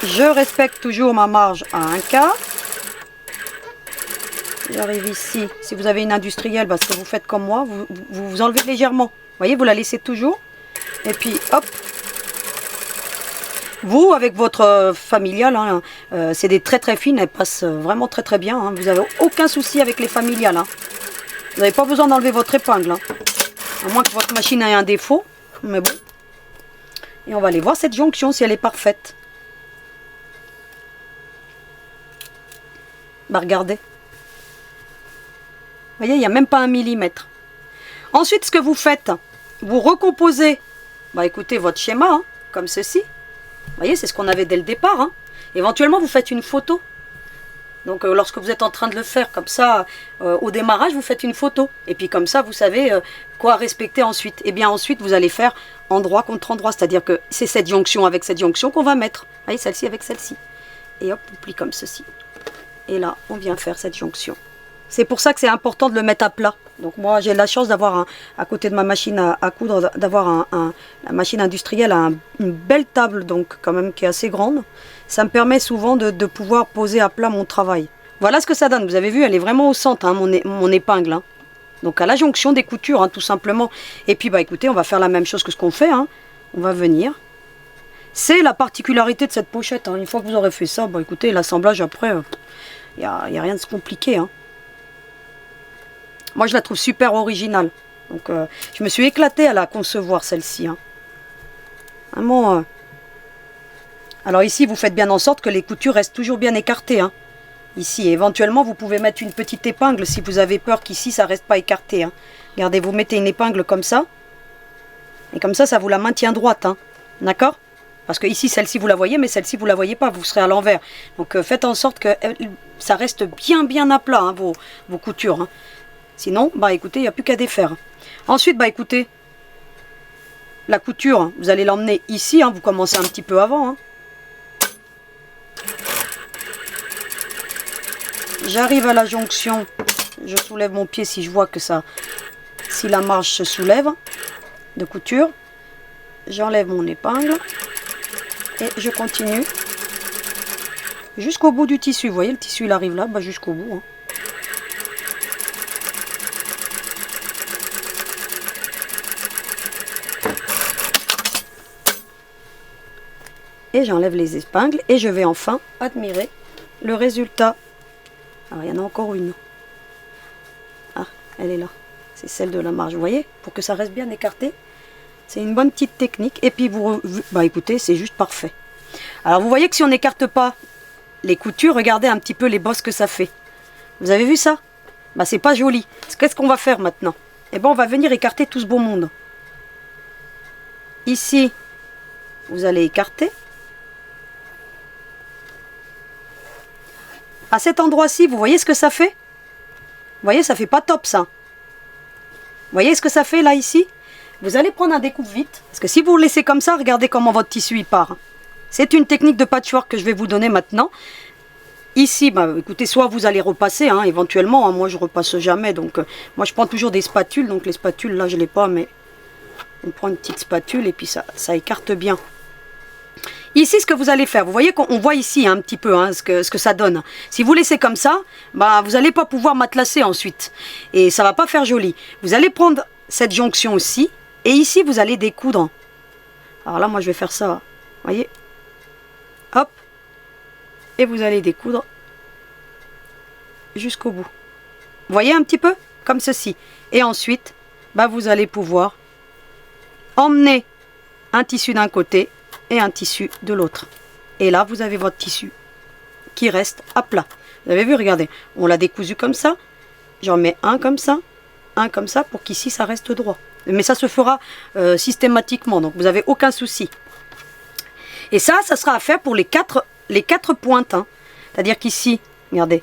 Je respecte toujours ma marge à 1/4. J'arrive ici. Si vous avez une industrielle, parce que vous faites comme moi, vous enlevez légèrement. Vous voyez, vous la laissez toujours. Et puis, hop. Vous, avec votre familiale, hein, c'est des très fines, elles passent vraiment très bien. Hein. Vous n'avez aucun souci avec les familiales. Hein. Vous n'avez pas besoin d'enlever votre épingle. Hein. À moins que votre machine ait un défaut. Mais bon. Et on va aller voir cette jonction si elle est parfaite. Bah regardez. Vous voyez, il n'y a même pas 1 millimètre. Ensuite, ce que vous faites, vous recomposez, bah écoutez, votre schéma, hein, comme ceci. Vous voyez, c'est ce qu'on avait dès le départ. Hein. Éventuellement, vous faites une photo. Donc, lorsque vous êtes en train de le faire, comme ça, au démarrage, vous faites une photo. Et puis, comme ça, vous savez quoi respecter ensuite. Et bien, ensuite, vous allez faire endroit contre endroit. C'est-à-dire que c'est cette jonction avec cette jonction qu'on va mettre. Vous voyez, celle-ci avec celle-ci. Et hop, on plie comme ceci. Et là, on vient faire cette jonction. C'est pour ça que c'est important de le mettre à plat. Donc moi, j'ai la chance d'avoir, à côté de ma machine à coudre, d'avoir la machine industrielle à une belle table, donc quand même qui est assez grande. Ça me permet souvent de pouvoir poser à plat mon travail. Voilà ce que ça donne. Vous avez vu, elle est vraiment au centre, hein, mon épingle. Hein. Donc à la jonction des coutures, hein, tout simplement. Et puis, bah écoutez, on va faire la même chose que ce qu'on fait. Hein. On va venir. C'est la particularité de cette pochette. Hein. Une fois que vous aurez fait ça, bah écoutez, l'assemblage après, il n'y a rien de compliqué. Hein. Moi, je la trouve super originale. Donc, je me suis éclatée à la concevoir, celle-ci. Hein. Vraiment. Alors ici, vous faites bien en sorte que les coutures restent toujours bien écartées. Hein. Ici, éventuellement, vous pouvez mettre une petite épingle si vous avez peur qu'ici, ça ne reste pas écarté. Hein. Regardez, vous mettez une épingle comme ça. Et comme ça, ça vous la maintient droite. Hein. D'accord ? Parce que ici, celle-ci, vous la voyez, mais celle-ci, vous ne la voyez pas. Vous serez à l'envers. Donc, faites en sorte que ça reste bien à plat, hein, vos coutures. Hein. Sinon, bah écoutez, il n'y a plus qu'à défaire. Ensuite, bah écoutez, la couture, vous allez l'emmener ici, hein, vous commencez un petit peu avant. Hein. J'arrive à la jonction, je soulève mon pied si je vois que ça, si la marge se soulève de couture. J'enlève mon épingle et je continue jusqu'au bout du tissu. Vous voyez, le tissu il arrive là, bah jusqu'au bout. Hein. Et j'enlève les épingles et je vais enfin admirer le résultat. Alors il y en a encore une. Ah, elle est là. C'est celle de la marge. Vous voyez, pour que ça reste bien écarté. C'est une bonne petite technique. Et puis, bah écoutez, c'est juste parfait. Alors vous voyez que si on n'écarte pas les coutures, regardez un petit peu les bosses que ça fait. Vous avez vu ça? Bah c'est pas joli. Qu'est-ce qu'on va faire maintenant? Eh bien on va venir écarter tout ce beau monde. Ici, vous allez écarter. À cet endroit-ci, vous voyez ce que ça fait? Vous voyez, ça fait pas top ça. Vous voyez ce que ça fait là, ici? Vous allez prendre un découpe-vite. Parce que si vous le laissez comme ça, regardez comment votre tissu il part. C'est une technique de patchwork que je vais vous donner maintenant. Ici, bah, écoutez, soit vous allez repasser, hein, éventuellement. Hein, moi, je repasse jamais. Donc, moi, je prends toujours des spatules. Donc, les spatules, là, je ne l'ai pas. Mais on prend une petite spatule et puis ça écarte bien. Ici, ce que vous allez faire, vous voyez qu'on voit ici un petit peu hein, ce que ça donne. Si vous laissez comme ça, bah, vous n'allez pas pouvoir matelasser ensuite. Et ça ne va pas faire joli. Vous allez prendre cette jonction aussi. Et ici, vous allez découdre. Alors là, moi, je vais faire ça. Vous voyez? Hop. Et vous allez découdre jusqu'au bout. Vous voyez un petit peu? Comme ceci. Et ensuite, bah, vous allez pouvoir emmener un tissu d'un côté et un tissu de l'autre. Et là, vous avez votre tissu qui reste à plat. Vous avez vu, regardez, on l'a décousu comme ça. J'en mets un comme ça pour qu'ici, ça reste droit. Mais ça se fera systématiquement, donc vous n'avez aucun souci. Et ça sera à faire pour les quatre pointes. Hein. C'est-à-dire qu'ici, regardez,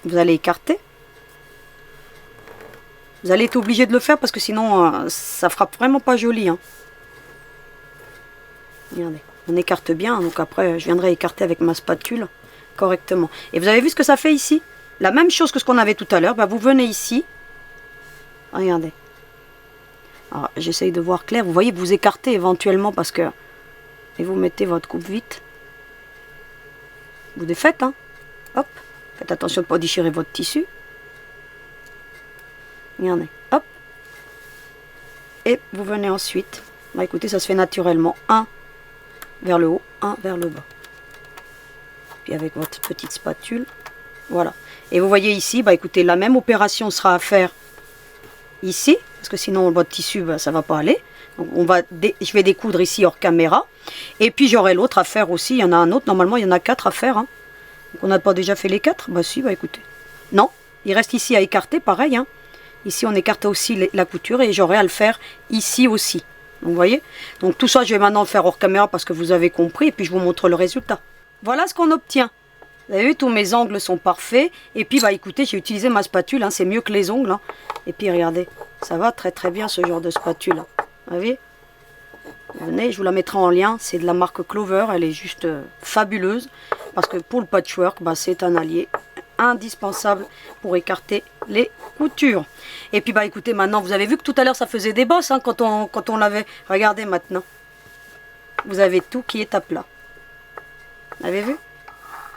vous allez écarter. Vous allez être obligé de le faire parce que sinon ça fera vraiment pas joli. Hein. Regardez, on écarte bien, donc après je viendrai écarter avec ma spatule correctement. Et vous avez vu ce que ça fait ici? La même chose que ce qu'on avait tout à l'heure. Bah, vous venez ici. Regardez. Alors j'essaye de voir clair. Vous voyez que vous écartez éventuellement parce que... Et vous mettez votre coupe vite. Vous défaites, hein. Hop. Faites attention de ne pas déchirer votre tissu. Regardez. Hop. Et vous venez ensuite. Bah écoutez, ça se fait naturellement. Un vers le haut, un vers le bas. Puis avec votre petite spatule. Voilà. Et vous voyez ici, bah écoutez, la même opération sera à faire ici. Parce que sinon, votre tissu, bah, ça ne va pas aller. Donc je vais découdre ici hors caméra. Et puis j'aurai l'autre à faire aussi. Il y en a un autre. Normalement, il y en a 4 à faire. Hein. Donc on n'a pas déjà fait les 4. Bah si, bah écoutez. Non, il reste ici à écarter, pareil. Hein. Ici, on écarte aussi la couture et j'aurai à le faire ici aussi. Donc vous voyez. Donc tout ça, je vais maintenant le faire hors caméra parce que vous avez compris. Et puis je vous montre le résultat. Voilà ce qu'on obtient. Vous avez vu, tous mes angles sont parfaits. Et puis, bah écoutez, j'ai utilisé ma spatule. Hein, c'est mieux que les ongles. Hein. Et puis, regardez. Ça va très très bien ce genre de spatule. Vous voyez? Venez, je vous la mettrai en lien. C'est de la marque Clover. Elle est juste fabuleuse. Parce que pour le patchwork, bah, c'est un allié indispensable pour écarter les coutures. Et puis, bah écoutez, maintenant, vous avez vu que tout à l'heure, ça faisait des bosses hein, quand on l'avait. Regardez maintenant. Vous avez tout qui est à plat. Vous avez vu?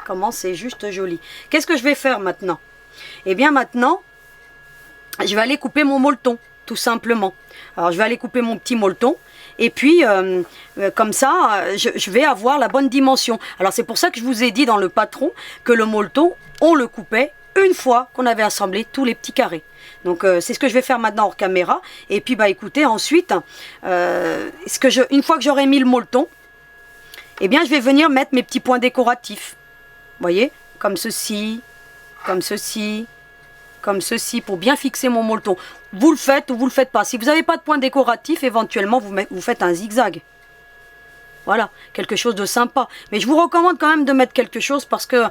Comment c'est juste joli. Qu'est-ce que je vais faire maintenant? Eh bien maintenant, je vais aller couper mon molleton, tout simplement. Alors je vais aller couper mon petit molleton. Et puis, comme ça, je vais avoir la bonne dimension. Alors c'est pour ça que je vous ai dit dans le patron que le molleton, on le coupait une fois qu'on avait assemblé tous les petits carrés. Donc c'est ce que je vais faire maintenant hors caméra. Et puis bah écoutez, ensuite, une fois que j'aurai mis le molleton, eh bien je vais venir mettre mes petits points décoratifs. Vous voyez, comme ceci, comme ceci, comme ceci, pour bien fixer mon molleton. Vous le faites ou vous le faites pas. Si vous n'avez pas de point décoratif, éventuellement, vous faites un zigzag. Voilà, quelque chose de sympa. Mais je vous recommande quand même de mettre quelque chose parce que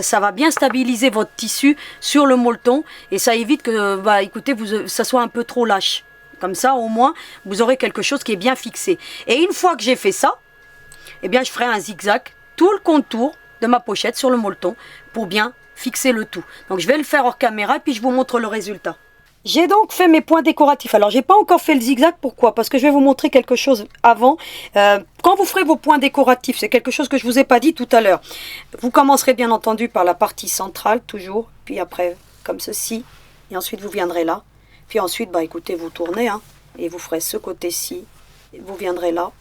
ça va bien stabiliser votre tissu sur le molleton. Et ça évite que, bah, écoutez, ça soit un peu trop lâche. Comme ça, au moins, vous aurez quelque chose qui est bien fixé. Et une fois que j'ai fait ça, eh bien, je ferai un zigzag, tout le contour de ma pochette sur le molleton pour bien fixer le tout. Donc je vais le faire hors caméra et puis je vous montre le résultat. J'ai donc fait mes points décoratifs. Alors j'ai pas encore fait le zigzag, pourquoi? Parce que je vais vous montrer quelque chose avant. Quand vous ferez vos points décoratifs, c'est quelque chose que je vous ai pas dit tout à l'heure. Vous commencerez bien entendu par la partie centrale toujours, puis après comme ceci, et ensuite vous viendrez là. Puis ensuite, bah écoutez, vous tournez, hein, et vous ferez ce côté-ci, vous viendrez là.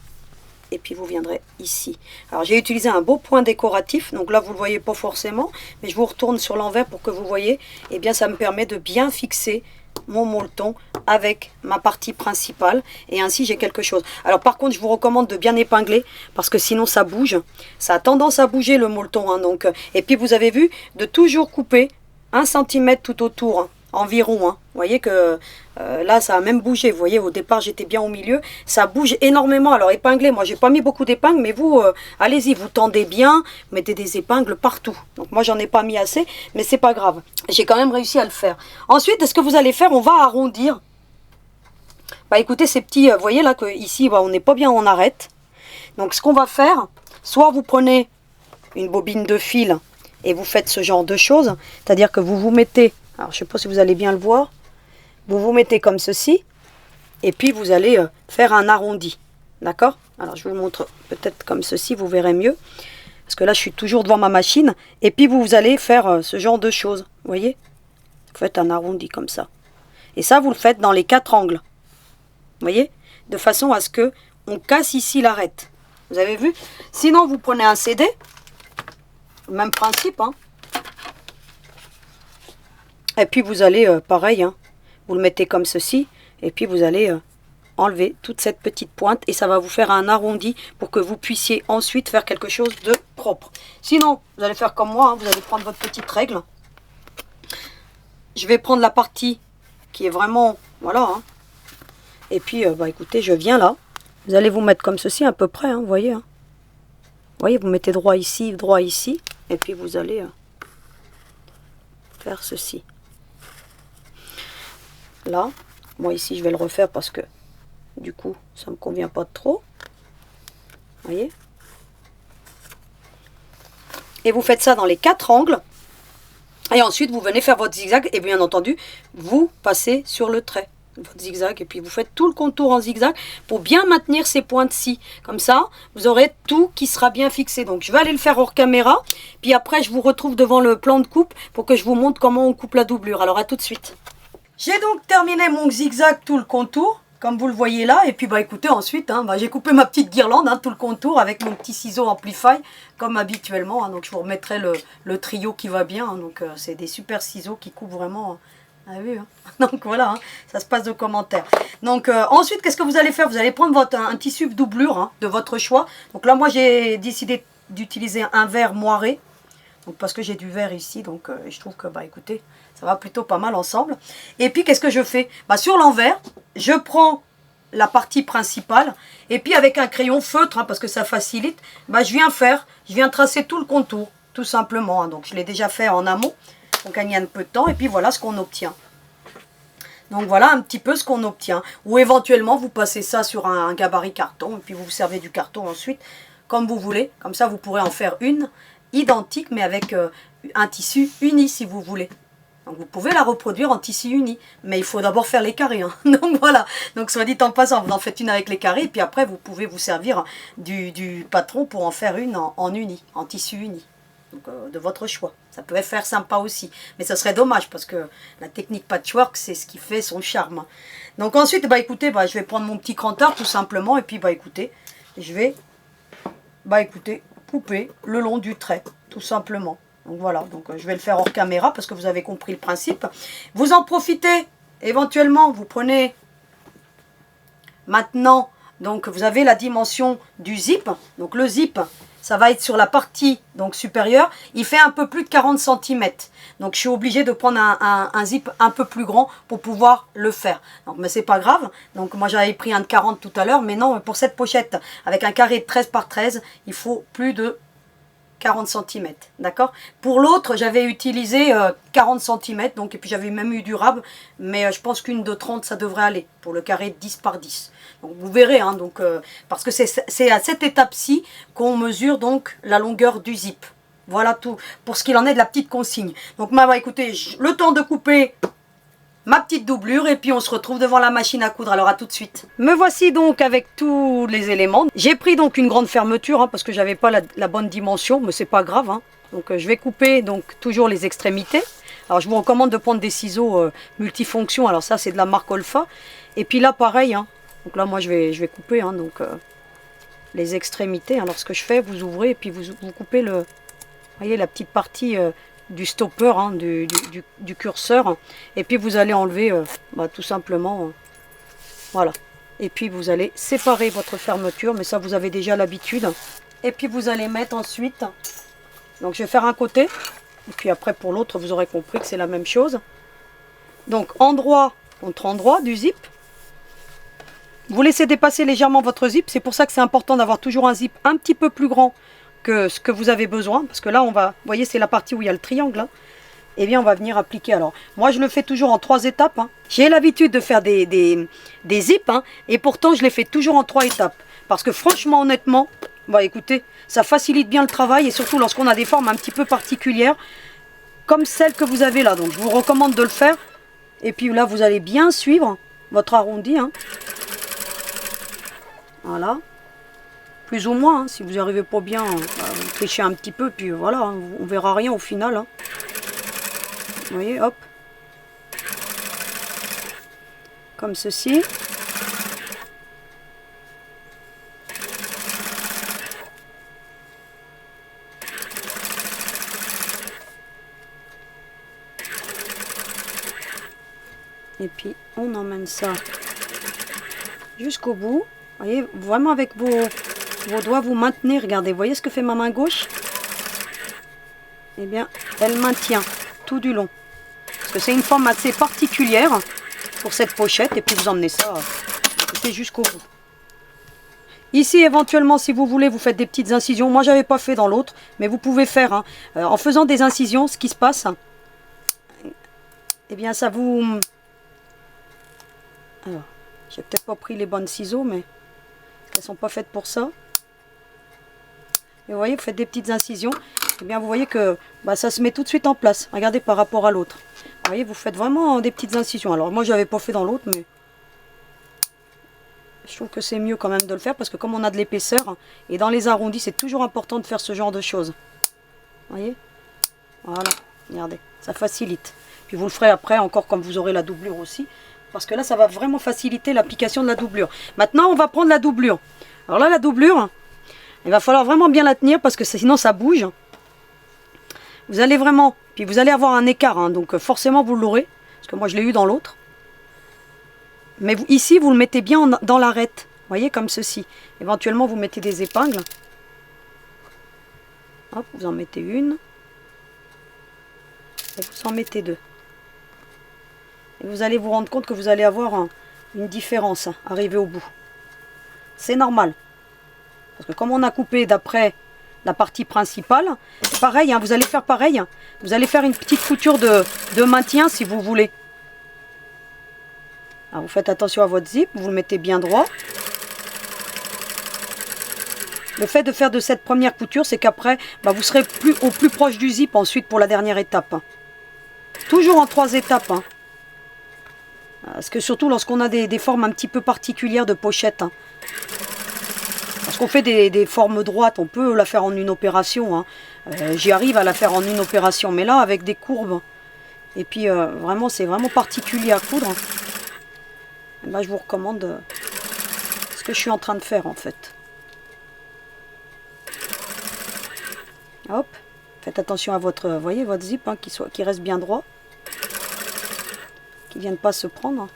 Et puis vous viendrez ici. Alors j'ai utilisé un beau point décoratif, donc là vous ne le voyez pas forcément, mais je vous retourne sur l'envers pour que vous voyez. Et bien ça me permet de bien fixer mon molleton avec ma partie principale, et ainsi j'ai quelque chose. Alors par contre je vous recommande de bien épingler, parce que sinon ça bouge, ça a tendance à bouger le molleton. Hein, donc, et puis vous avez vu, de toujours couper 1 cm tout autour, hein, environ. Hein. Vous voyez que là ça a même bougé. Vous voyez, au départ j'étais bien au milieu, ça bouge énormément. Alors épingler, moi j'ai pas mis beaucoup d'épingles, mais vous allez-y, vous tendez bien, mettez des épingles partout. Donc moi j'en ai pas mis assez, mais c'est pas grave, j'ai quand même réussi à le faire. Ensuite, ce que vous allez faire, on va arrondir. Bah écoutez, ces petits, vous voyez là que ici bah, on n'est pas bien, on arrête. Donc ce qu'on va faire, soit vous prenez une bobine de fil et vous faites ce genre de choses, c'est-à-dire que vous vous mettez, alors je sais pas si vous allez bien le voir, vous vous mettez comme ceci, et puis vous allez faire un arrondi, d'accord? Alors je vous montre peut-être comme ceci, vous verrez mieux, parce que là je suis toujours devant ma machine, et puis vous allez faire ce genre de choses, vous voyez? Vous faites un arrondi comme ça, et ça vous le faites dans les 4 angles, vous voyez? De façon à ce que on casse ici l'arête, vous avez vu? Sinon vous prenez un CD, même principe, hein. Et puis vous allez, pareil, hein, vous le mettez comme ceci, et puis vous allez enlever toute cette petite pointe, et ça va vous faire un arrondi pour que vous puissiez ensuite faire quelque chose de propre. Sinon, vous allez faire comme moi, hein, vous allez prendre votre petite règle. Je vais prendre la partie qui est vraiment, voilà, hein. Et puis, bah écoutez, je viens là, vous allez vous mettre comme ceci à peu près, hein, vous voyez, hein. Vous voyez, vous mettez droit ici, et puis vous allez faire ceci. Là, moi ici je vais le refaire parce que du coup ça me convient pas trop. Vous voyez? Et vous faites ça dans les 4 angles. Et ensuite vous venez faire votre zigzag et bien entendu vous passez sur le trait. Votre zigzag et puis vous faites tout le contour en zigzag pour bien maintenir ces pointes-ci. Comme ça, vous aurez tout qui sera bien fixé. Donc je vais aller le faire hors caméra. Puis après, je vous retrouve devant le plan de coupe pour que je vous montre comment on coupe la doublure. Alors à tout de suite. J'ai donc terminé mon zigzag, tout le contour, comme vous le voyez là. Et puis bah écoutez, ensuite, j'ai coupé ma petite guirlande, tout le contour avec mon petit ciseau Amplify, comme habituellement. Donc je vous remettrai le trio qui va bien. Donc c'est des super ciseaux qui coupent vraiment... Vous avez vu, Donc voilà, ça se passe de commentaires. Donc ensuite, qu'est-ce que vous allez faire? Vous allez prendre un tissu doublure de votre choix. Donc là, moi, j'ai décidé d'utiliser un vert moiré. Donc parce que j'ai du vert ici, donc je trouve que, écoutez, ça va plutôt pas mal ensemble. Et puis, qu'est-ce que je fais? Sur l'envers, je prends la partie principale. Et puis, avec un crayon feutre, parce que ça facilite, je viens tracer tout le contour, tout simplement. Donc, je l'ai déjà fait en amont. On gagne un peu de temps et puis voilà ce qu'on obtient. Donc voilà un petit peu ce qu'on obtient. Ou éventuellement vous passez ça sur un gabarit carton et puis vous vous servez du carton ensuite comme vous voulez. Comme ça vous pourrez en faire une identique mais avec un tissu uni si vous voulez. Donc vous pouvez la reproduire en tissu uni. Mais il faut d'abord faire les carrés. Donc voilà. Donc soit dit en passant, vous en faites une avec les carrés et puis après vous pouvez vous servir du patron pour en faire une en uni, en tissu uni. Donc, de votre choix. Ça peut faire sympa aussi. Mais ça serait dommage parce que la technique patchwork, c'est ce qui fait son charme. Donc ensuite, écoutez, je vais prendre mon petit crantard tout simplement. Et puis, écoutez, je vais, couper le long du trait, tout simplement. Donc voilà, donc je vais le faire hors caméra parce que vous avez compris le principe. Vous en profitez, éventuellement, vous prenez maintenant, donc vous avez la dimension du zip. Donc le zip... ça va être sur la partie supérieure. Il fait un peu plus de 40 cm. Donc je suis obligée de prendre un zip un peu plus grand pour pouvoir le faire. Donc, mais c'est pas grave. Donc moi j'avais pris un de 40 tout à l'heure. Mais non, pour cette pochette avec un carré de 13 par 13, il faut plus de 40 cm. D'accord? Pour l'autre, j'avais utilisé 40 cm. Donc, et puis j'avais même eu du rab. Mais je pense qu'une de 30, ça devrait aller. Pour le carré de 10 par 10. Donc vous verrez, parce que c'est à cette étape-ci qu'on mesure donc la longueur du zip. Voilà tout pour ce qu'il en est de la petite consigne. Donc écoutez, le temps de couper ma petite doublure et puis on se retrouve devant la machine à coudre. Alors à tout de suite. Me voici donc avec tous les éléments. J'ai pris donc une grande fermeture parce que j'avais pas la bonne dimension, mais c'est pas grave. Donc je vais couper donc toujours les extrémités. Alors je vous recommande de prendre des ciseaux multifonctions. Alors ça c'est de la marque Olfa. Et puis là pareil. Donc là, moi, je vais couper les extrémités. Alors, ce que je fais, vous ouvrez et puis vous coupez voyez, la petite partie du stopper, du curseur. Et puis, vous allez enlever tout simplement, voilà. Et puis, vous allez séparer votre fermeture. Mais ça, vous avez déjà l'habitude. Et puis, vous allez mettre ensuite... Donc, je vais faire un côté. Et puis, après, pour l'autre, vous aurez compris que c'est la même chose. Donc, endroit contre endroit du zip. Vous laissez dépasser légèrement votre zip. C'est pour ça que c'est important d'avoir toujours un zip un petit peu plus grand que ce que vous avez besoin. Parce que là, vous voyez, c'est la partie où il y a le triangle. Eh bien, on va venir appliquer. Alors, moi, je le fais toujours en 3 étapes. J'ai l'habitude de faire des zips. Et pourtant, je les fais toujours en 3 étapes. Parce que franchement, honnêtement, écoutez, ça facilite bien le travail. Et surtout, lorsqu'on a des formes un petit peu particulières. Comme celle que vous avez là. Donc, je vous recommande de le faire. Et puis là, vous allez bien suivre votre arrondi. Voilà, plus ou moins, si vous n'y arrivez pas bien, vous trichez un petit peu, puis voilà, on verra rien au final. Vous voyez, hop, comme ceci. Et puis, on emmène ça jusqu'au bout. Vous voyez, vraiment avec vos doigts, vous maintenez. Regardez, vous voyez ce que fait ma main gauche? Eh bien, elle maintient tout du long. Parce que c'est une forme assez particulière pour cette pochette. Et puis, vous emmenez ça jusqu'au bout. Ici, éventuellement, si vous voulez, vous faites des petites incisions. Moi, je n'avais pas fait dans l'autre. Mais vous pouvez faire. En faisant des incisions, ce qui se passe, eh bien ça vous... Alors, j'ai peut-être pas pris les bonnes ciseaux, mais elles sont pas faites pour ça. Et vous voyez, vous faites des petites incisions. Eh bien, vous voyez que bah, ça se met tout de suite en place. Regardez par rapport à l'autre. Vous voyez, vous faites vraiment des petites incisions. Alors, moi, je n'avais pas fait dans l'autre, mais je trouve que c'est mieux quand même de le faire parce que comme on a de l'épaisseur, et dans les arrondis, c'est toujours important de faire ce genre de choses. Vous voyez? Voilà, regardez, ça facilite. Puis vous le ferez après, encore comme vous aurez la doublure aussi. Parce que là, ça va vraiment faciliter l'application de la doublure. Maintenant, on va prendre la doublure. Alors là, la doublure... Il va falloir vraiment bien la tenir parce que sinon ça bouge. Vous allez vraiment, puis vous allez avoir un écart, hein, donc forcément vous l'aurez. Parce que moi je l'ai eu dans l'autre. Mais vous, ici vous le mettez bien dans l'arête. Vous voyez comme ceci. Éventuellement vous mettez des épingles. Hop, vous en mettez une. Et vous en mettez deux. Et vous allez vous rendre compte que vous allez avoir une différence arrivée au bout. C'est normal. Parce que comme on a coupé d'après la partie principale, pareil, hein, vous allez faire pareil. Vous allez faire une petite couture de maintien si vous voulez. Alors vous faites attention à votre zip, vous le mettez bien droit. Le fait de faire de cette première couture, c'est qu'après, bah, vous serez au plus proche du zip ensuite pour la dernière étape. Toujours en 3 étapes. Hein. Parce que surtout lorsqu'on a des formes un petit peu particulières de pochettes. Hein. Parce qu'on fait des formes droites, on peut la faire en une opération. Hein. J'y arrive à la faire en une opération, mais là avec des courbes. Et puis vraiment, c'est vraiment particulier à coudre. Et là, je vous recommande ce que je suis en train de faire en fait. Hop, faites attention à votre, voyez, votre zip hein, qui reste bien droit, qui ne vienne pas se prendre.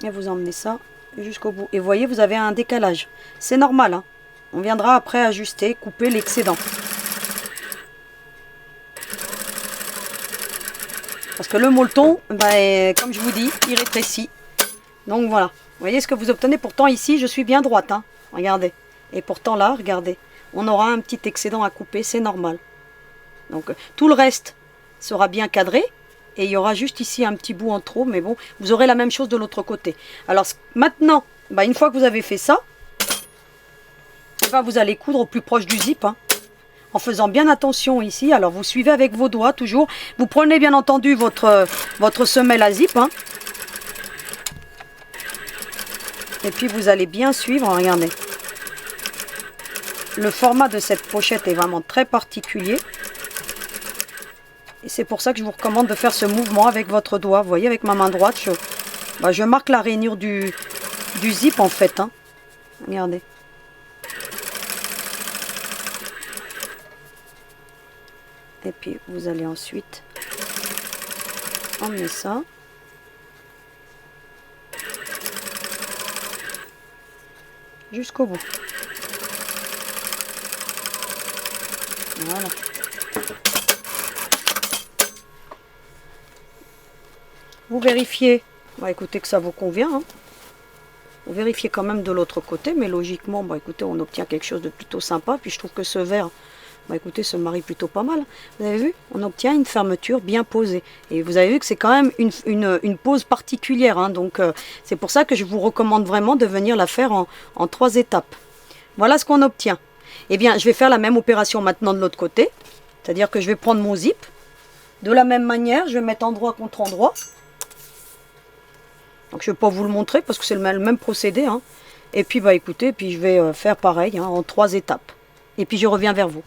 Et vous emmenez ça jusqu'au bout. Et vous voyez, vous avez un décalage. C'est normal. Hein. On viendra après ajuster, couper l'excédent. Parce que le molleton, bah, comme je vous dis, il rétrécit. Donc voilà. Vous voyez ce que vous obtenez. Pourtant ici, je suis bien droite. Hein. Regardez. Et pourtant là, regardez. On aura un petit excédent à couper. C'est normal. Donc tout le reste sera bien cadré. Et il y aura juste ici un petit bout en trop, mais bon, vous aurez la même chose de l'autre côté. Alors maintenant, bah, une fois que vous avez fait ça, bah, vous allez coudre au plus proche du zip, hein, en faisant bien attention ici. Alors vous suivez avec vos doigts toujours. Vous prenez bien entendu votre semelle à zip. Hein, et puis vous allez bien suivre, regardez. Le format de cette pochette est vraiment très particulier. Et c'est pour ça que je vous recommande de faire ce mouvement avec votre doigt. Vous voyez, avec ma main droite, je marque la rainure du zip en fait. Hein. Regardez. Et puis vous allez ensuite emmener ça. Jusqu'au bout. Voilà. Vous vérifiez, bah, écoutez que ça vous convient. Hein. Vous vérifiez quand même de l'autre côté, mais logiquement, bah, écoutez, on obtient quelque chose de plutôt sympa. Puis je trouve que ce vert, bah, écoutez, se marie plutôt pas mal. Vous avez vu, on obtient une fermeture bien posée. Et vous avez vu que c'est quand même une pose particulière. Hein. Donc c'est pour ça que je vous recommande vraiment de venir la faire en 3 étapes. Voilà ce qu'on obtient. Eh bien, je vais faire la même opération maintenant de l'autre côté. C'est-à-dire que je vais prendre mon zip. De la même manière, je vais mettre endroit contre endroit. Donc je ne vais pas vous le montrer parce que c'est le même procédé. Hein. Et puis bah écoutez, puis je vais faire pareil hein, en 3 étapes. Et puis je reviens vers vous.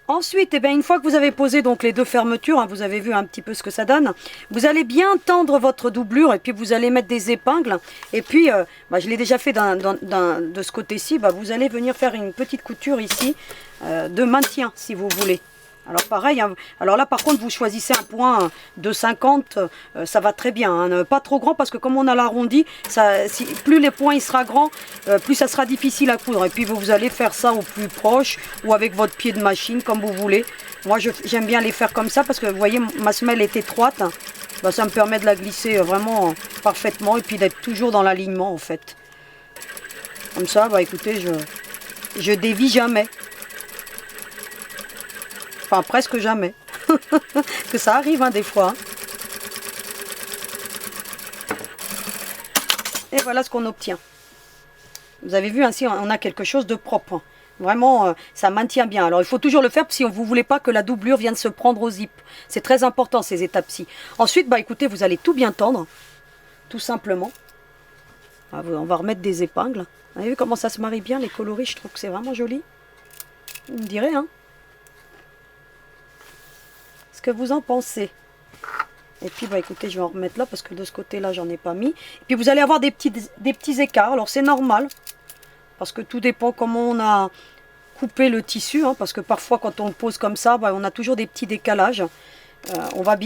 Ensuite, eh bien, une fois que vous avez posé donc les 2 fermetures, hein, vous avez vu un petit peu ce que ça donne, vous allez bien tendre votre doublure et puis vous allez mettre des épingles. Et puis, bah, je l'ai déjà fait de ce côté-ci, bah, vous allez venir faire une petite couture ici de maintien si vous voulez. Alors pareil, hein, alors là par contre vous choisissez un point de 50, ça va très bien, hein, pas trop grand parce que comme on a l'arrondi, plus les points il sera grand, plus ça sera difficile à coudre. Et puis vous allez faire ça au plus proche ou avec votre pied de machine comme vous voulez. Moi j'aime bien les faire comme ça parce que vous voyez ma semelle est étroite, bah, ça me permet de la glisser vraiment parfaitement et puis d'être toujours dans l'alignement en fait. Comme ça, bah écoutez, je dévie jamais. Enfin, presque jamais. Parce que ça arrive hein, des fois. Hein. Et voilà ce qu'on obtient. Vous avez vu, ainsi on a quelque chose de propre. Hein. Vraiment, ça maintient bien. Alors, il faut toujours le faire si vous ne voulez pas que la doublure vienne se prendre au zip. C'est très important, ces étapes-ci. Ensuite, bah, écoutez, vous allez tout bien tendre. Tout simplement. On va remettre des épingles. Vous avez vu comment ça se marie bien, les coloris? Je trouve que c'est vraiment joli. Vous me direz, hein? Ce que vous en pensez. Et puis, bah, écoutez, je vais en remettre là parce que de ce côté-là, j'en ai pas mis. Et puis, vous allez avoir des petits écarts. Alors, c'est normal. Parce que tout dépend comment on a coupé le tissu. Hein, parce que parfois, quand on le pose comme ça, bah, on a toujours des petits décalages. On va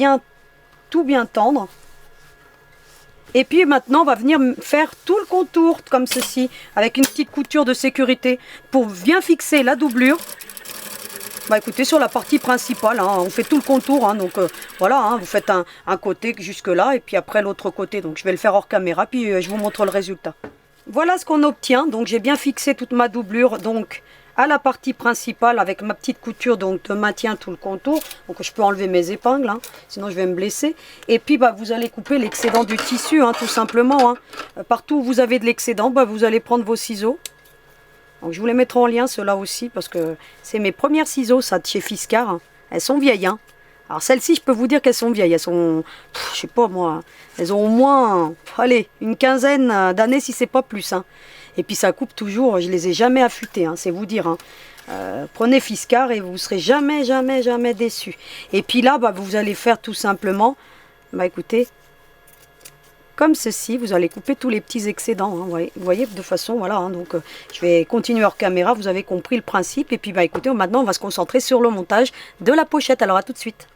tout bien tendre. Et puis, maintenant, on va venir faire tout le contour comme ceci. Avec une petite couture de sécurité. Pour bien fixer la doublure. Bah écoutez, sur la partie principale, hein, on fait tout le contour, hein, donc voilà, hein, vous faites un côté jusque là, et puis après l'autre côté, donc je vais le faire hors caméra, puis je vous montre le résultat. Voilà ce qu'on obtient, donc j'ai bien fixé toute ma doublure, donc à la partie principale, avec ma petite couture donc de maintien tout le contour, donc je peux enlever mes épingles, hein, sinon je vais me blesser, et puis bah, vous allez couper l'excédent du tissu, hein, tout simplement, hein. Partout où vous avez de l'excédent, bah, vous allez prendre vos ciseaux. Donc je vous les mettrai en lien, ceux-là aussi, parce que c'est mes premières ciseaux, ça, de chez Fiskars. Hein. Elles sont vieilles. Hein. Alors celles-ci, je peux vous dire qu'elles sont vieilles. Elles sont, je sais pas moi, elles ont au moins, allez, une quinzaine d'années si c'est pas plus. Hein. Et puis ça coupe toujours, je les ai jamais affûtées, hein, c'est vous dire. Hein. Prenez Fiskars et vous serez jamais déçus. Et puis là, bah, vous allez faire tout simplement, bah écoutez, comme ceci, vous allez couper tous les petits excédents, hein, vous voyez, de façon, voilà, hein, donc je vais continuer hors caméra, vous avez compris le principe, et puis bah écoutez, maintenant on va se concentrer sur le montage de la pochette, alors à tout de suite.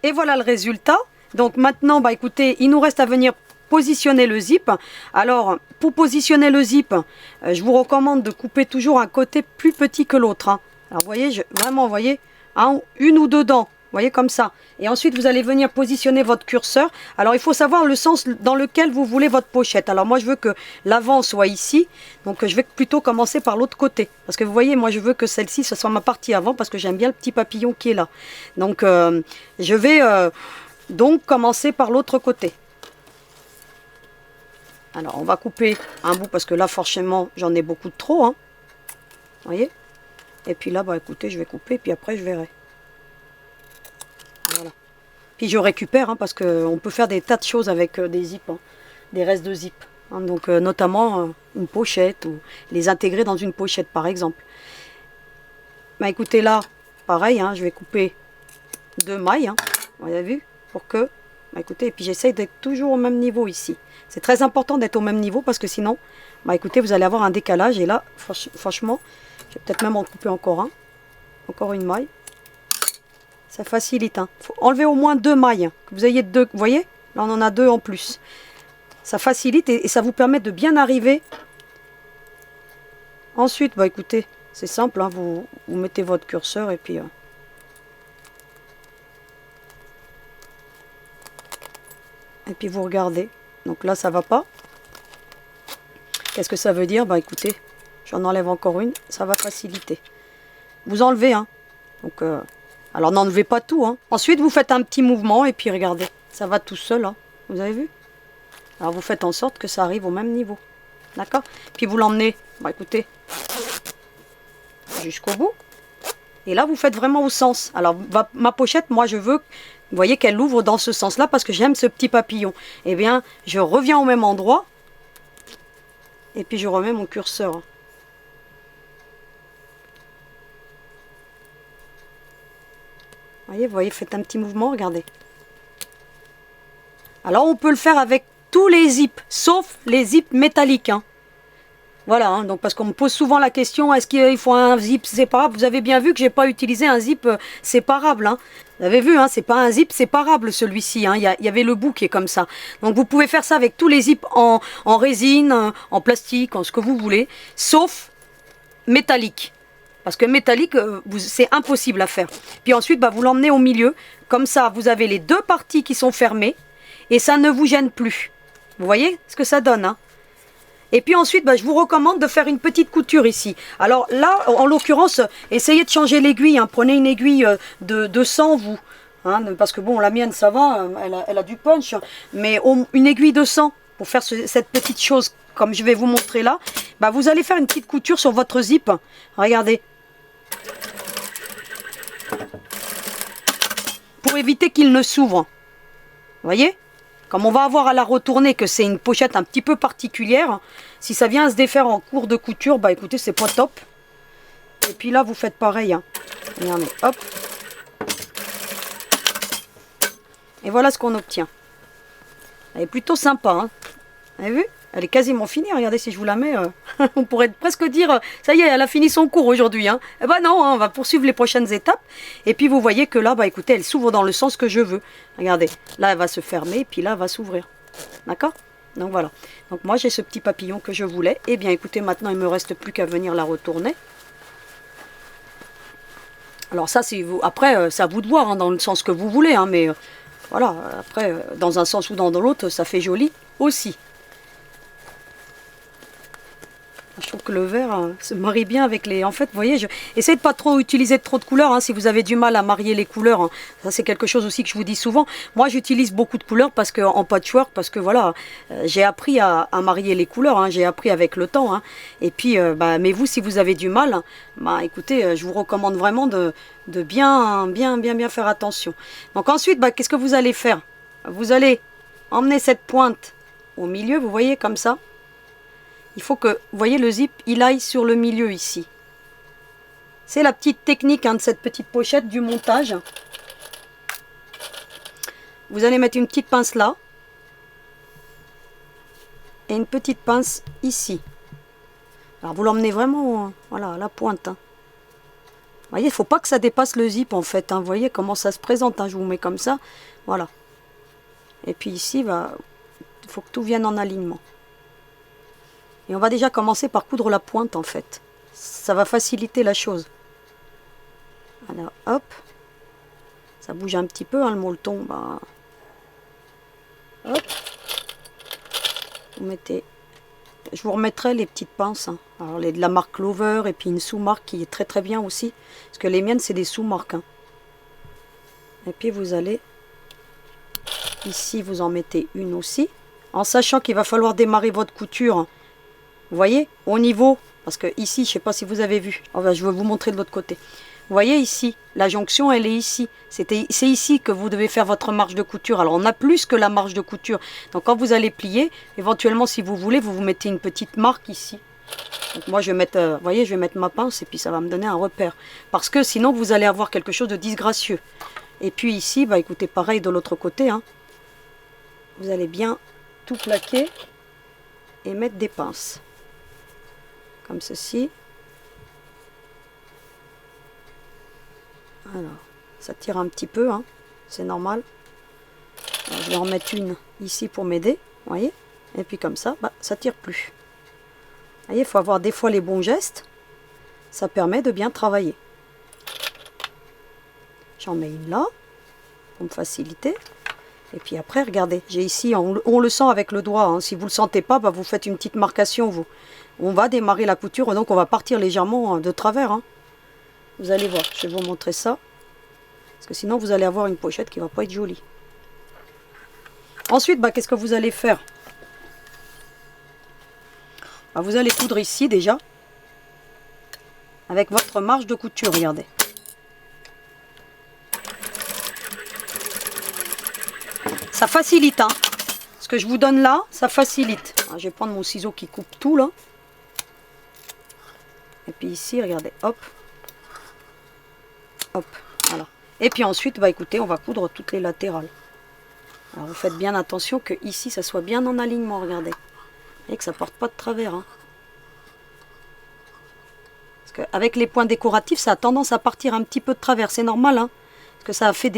Et voilà le résultat, donc maintenant, bah écoutez, il nous reste à venir positionner le zip. Alors, pour positionner le zip, je vous recommande de couper toujours un côté plus petit que l'autre, hein. Alors vous voyez, vraiment, vous voyez, hein, une ou deux dents. Vous voyez comme ça. Et ensuite, vous allez venir positionner votre curseur. Alors, il faut savoir le sens dans lequel vous voulez votre pochette. Alors, moi, je veux que l'avant soit ici. Donc, je vais plutôt commencer par l'autre côté. Parce que vous voyez, moi, je veux que celle-ci, ce soit ma partie avant. Parce que j'aime bien le petit papillon qui est là. Donc, je vais donc commencer par l'autre côté. Alors, on va couper un bout. Parce que là, forcément, j'en ai beaucoup de trop. Hein. Vous voyez? Et puis là, bah, écoutez, je vais couper. Puis après, je verrai. Voilà. Puis je récupère, hein, parce qu'on peut faire des tas de choses avec des zips, hein, des restes de zip. Hein, donc notamment une pochette, ou les intégrer dans une pochette par exemple. Bah écoutez là, pareil, hein, je vais couper 2 mailles, hein, vous avez vu, pour que, bah écoutez, et puis j'essaye d'être toujours au même niveau ici. C'est très important d'être au même niveau parce que sinon, bah écoutez, vous allez avoir un décalage et là, franchement, je vais peut-être même en couper encore un, encore une maille. Ça facilite. Il faut enlever au moins 2 mailles. Que vous ayez 2. Vous voyez? Là, on en a 2 en plus. Ça facilite et ça vous permet de bien arriver. Ensuite, bah écoutez, c'est simple. Hein, vous mettez votre curseur et puis... et puis vous regardez. Donc là, ça va pas. Qu'est-ce que ça veut dire? Bah écoutez, j'en enlève encore une. Ça va faciliter. Vous enlevez, hein. Donc... alors n'enlevez pas tout, hein. Ensuite vous faites un petit mouvement et puis regardez, ça va tout seul, hein. Vous avez vu? Alors vous faites en sorte que ça arrive au même niveau. D'accord? Puis vous l'emmenez, bah écoutez, jusqu'au bout. Et là vous faites vraiment au sens. Alors ma pochette, moi je veux, vous voyez qu'elle ouvre dans ce sens-là parce que j'aime ce petit papillon. Eh bien, je reviens au même endroit. Et puis je remets mon curseur. Vous voyez, faites un petit mouvement, regardez. Alors, on peut le faire avec tous les zips, sauf les zips métalliques. Hein. Voilà, hein, donc parce qu'on me pose souvent la question, est-ce qu'il faut un zip séparable? Vous avez bien vu que je n'ai pas utilisé un zip séparable. Hein. Vous avez vu, hein, c'est pas un zip séparable celui-ci. Hein. Il y avait le bout qui est comme ça. Donc, vous pouvez faire ça avec tous les zips en résine, en plastique, en ce que vous voulez, sauf métallique. Parce que métallique, c'est impossible à faire. Puis ensuite, bah, vous l'emmenez au milieu. Comme ça, vous avez les 2 parties qui sont fermées. Et ça ne vous gêne plus. Vous voyez ce que ça donne, hein? Et puis ensuite, bah, je vous recommande de faire une petite couture ici. Alors là, en l'occurrence, essayez de changer l'aiguille. Hein. Prenez une aiguille de 100, vous. Hein, parce que bon, la mienne, ça va, elle a du punch. Mais une aiguille de 100 pour faire cette petite chose, comme je vais vous montrer là, bah, vous allez faire une petite couture sur votre zip. Regardez. Pour éviter qu'il ne s'ouvre. Vous voyez? Comme on va avoir à la retourner que c'est une pochette un petit peu particulière, si ça vient à se défaire en cours de couture, bah écoutez, c'est pas top. Et puis là, vous faites pareil. Hein. Regardez, hop. Et voilà ce qu'on obtient. Elle est plutôt sympa. Hein. Vous avez vu? Elle est quasiment finie. Regardez, si je vous la mets, on pourrait presque dire, ça y est, elle a fini son cours aujourd'hui. Hein. Eh ben non, hein, on va poursuivre les prochaines étapes. Et puis vous voyez que là, bah écoutez, elle s'ouvre dans le sens que je veux. Regardez, là, elle va se fermer, et puis là, elle va s'ouvrir. D'accord? Donc voilà. Donc moi, j'ai ce petit papillon que je voulais. Eh bien, écoutez, maintenant, il ne me reste plus qu'à venir la retourner. Alors ça, c'est vous. Après, c'est à vous de voir, hein, dans le sens que vous voulez. Hein, mais voilà, après, dans un sens ou dans l'autre, ça fait joli aussi. Je trouve que le vert se marie bien avec les... En fait, vous voyez, essayez de pas trop utiliser trop de couleurs. Hein, si vous avez du mal à marier les couleurs, hein. Ça c'est quelque chose aussi que je vous dis souvent. Moi, j'utilise beaucoup de couleurs parce que en patchwork, parce que voilà, j'ai appris à marier les couleurs. Hein, j'ai appris avec le temps. Hein. Et puis, mais vous, si vous avez du mal, bah, écoutez, je vous recommande vraiment de bien faire attention. Donc ensuite, bah, qu'est-ce que vous allez faire? Vous allez emmener cette pointe au milieu, vous voyez, comme ça. Il faut que, vous voyez, le zip, il aille sur le milieu ici. C'est la petite technique, hein, de cette petite pochette du montage. Vous allez mettre une petite pince là. Et une petite pince ici. Alors vous l'emmenez vraiment, voilà, à la pointe. Hein. Vous voyez, il ne faut pas que ça dépasse le zip en fait. Hein. Vous voyez comment ça se présente. Hein. Je vous mets comme ça. Voilà. Et puis ici, bah, il faut que tout vienne en alignement. Et on va déjà commencer par coudre la pointe en fait. Ça va faciliter la chose. Alors hop. Ça bouge un petit peu, hein, le molleton. Bah. Hop. Vous mettez. Je vous remettrai les petites pinces. Hein. Alors de la marque Clover et puis une sous-marque qui est très très bien aussi. Parce que les miennes c'est des sous-marques. Hein. Et puis vous allez. Ici vous en mettez une aussi. En sachant qu'il va falloir démarrer votre couture. Hein. Vous voyez, au niveau, parce que ici, je ne sais pas si vous avez vu, enfin, je vais vous montrer de l'autre côté. Vous voyez ici, la jonction, elle est ici. C'est ici que vous devez faire votre marge de couture. Alors, on a plus que la marge de couture. Donc, quand vous allez plier, éventuellement, si vous voulez, vous mettez une petite marque ici. Donc, moi, je vais mettre, vous voyez, je vais mettre ma pince et puis ça va me donner un repère. Parce que sinon, vous allez avoir quelque chose de disgracieux. Et puis ici, bah, écoutez, pareil de l'autre côté. Hein. Vous allez bien tout plaquer et mettre des pinces. Comme ceci. Alors, ça tire un petit peu, hein, c'est normal. Alors, je vais en mettre une ici pour m'aider, vous voyez. Et puis comme ça, bah, ça tire plus. Vous voyez, il faut avoir des fois les bons gestes. Ça permet de bien travailler. J'en mets une là, pour me faciliter. Et puis après, regardez, j'ai ici, on le sent avec le doigt. Hein. Si vous ne le sentez pas, bah, vous faites une petite marcation, vous. On va démarrer la couture, donc on va partir légèrement de travers. Hein. Vous allez voir, je vais vous montrer ça. Parce que sinon, vous allez avoir une pochette qui ne va pas être jolie. Ensuite, bah, qu'est-ce que vous allez faire? Bah, vous allez coudre ici déjà. Avec votre marge de couture, regardez. Ça facilite, hein. Ce que je vous donne là, ça facilite. Alors, je vais prendre mon ciseau qui coupe tout, là. Et puis ici, regardez, hop. Hop, voilà. Et puis ensuite, bah écoutez, on va coudre toutes les latérales. Alors vous faites bien attention que ici, ça soit bien en alignement, regardez. Et que ça porte pas de travers. Hein. Parce qu'avec les points décoratifs, ça a tendance à partir un petit peu de travers. C'est normal, hein. Parce que ça fait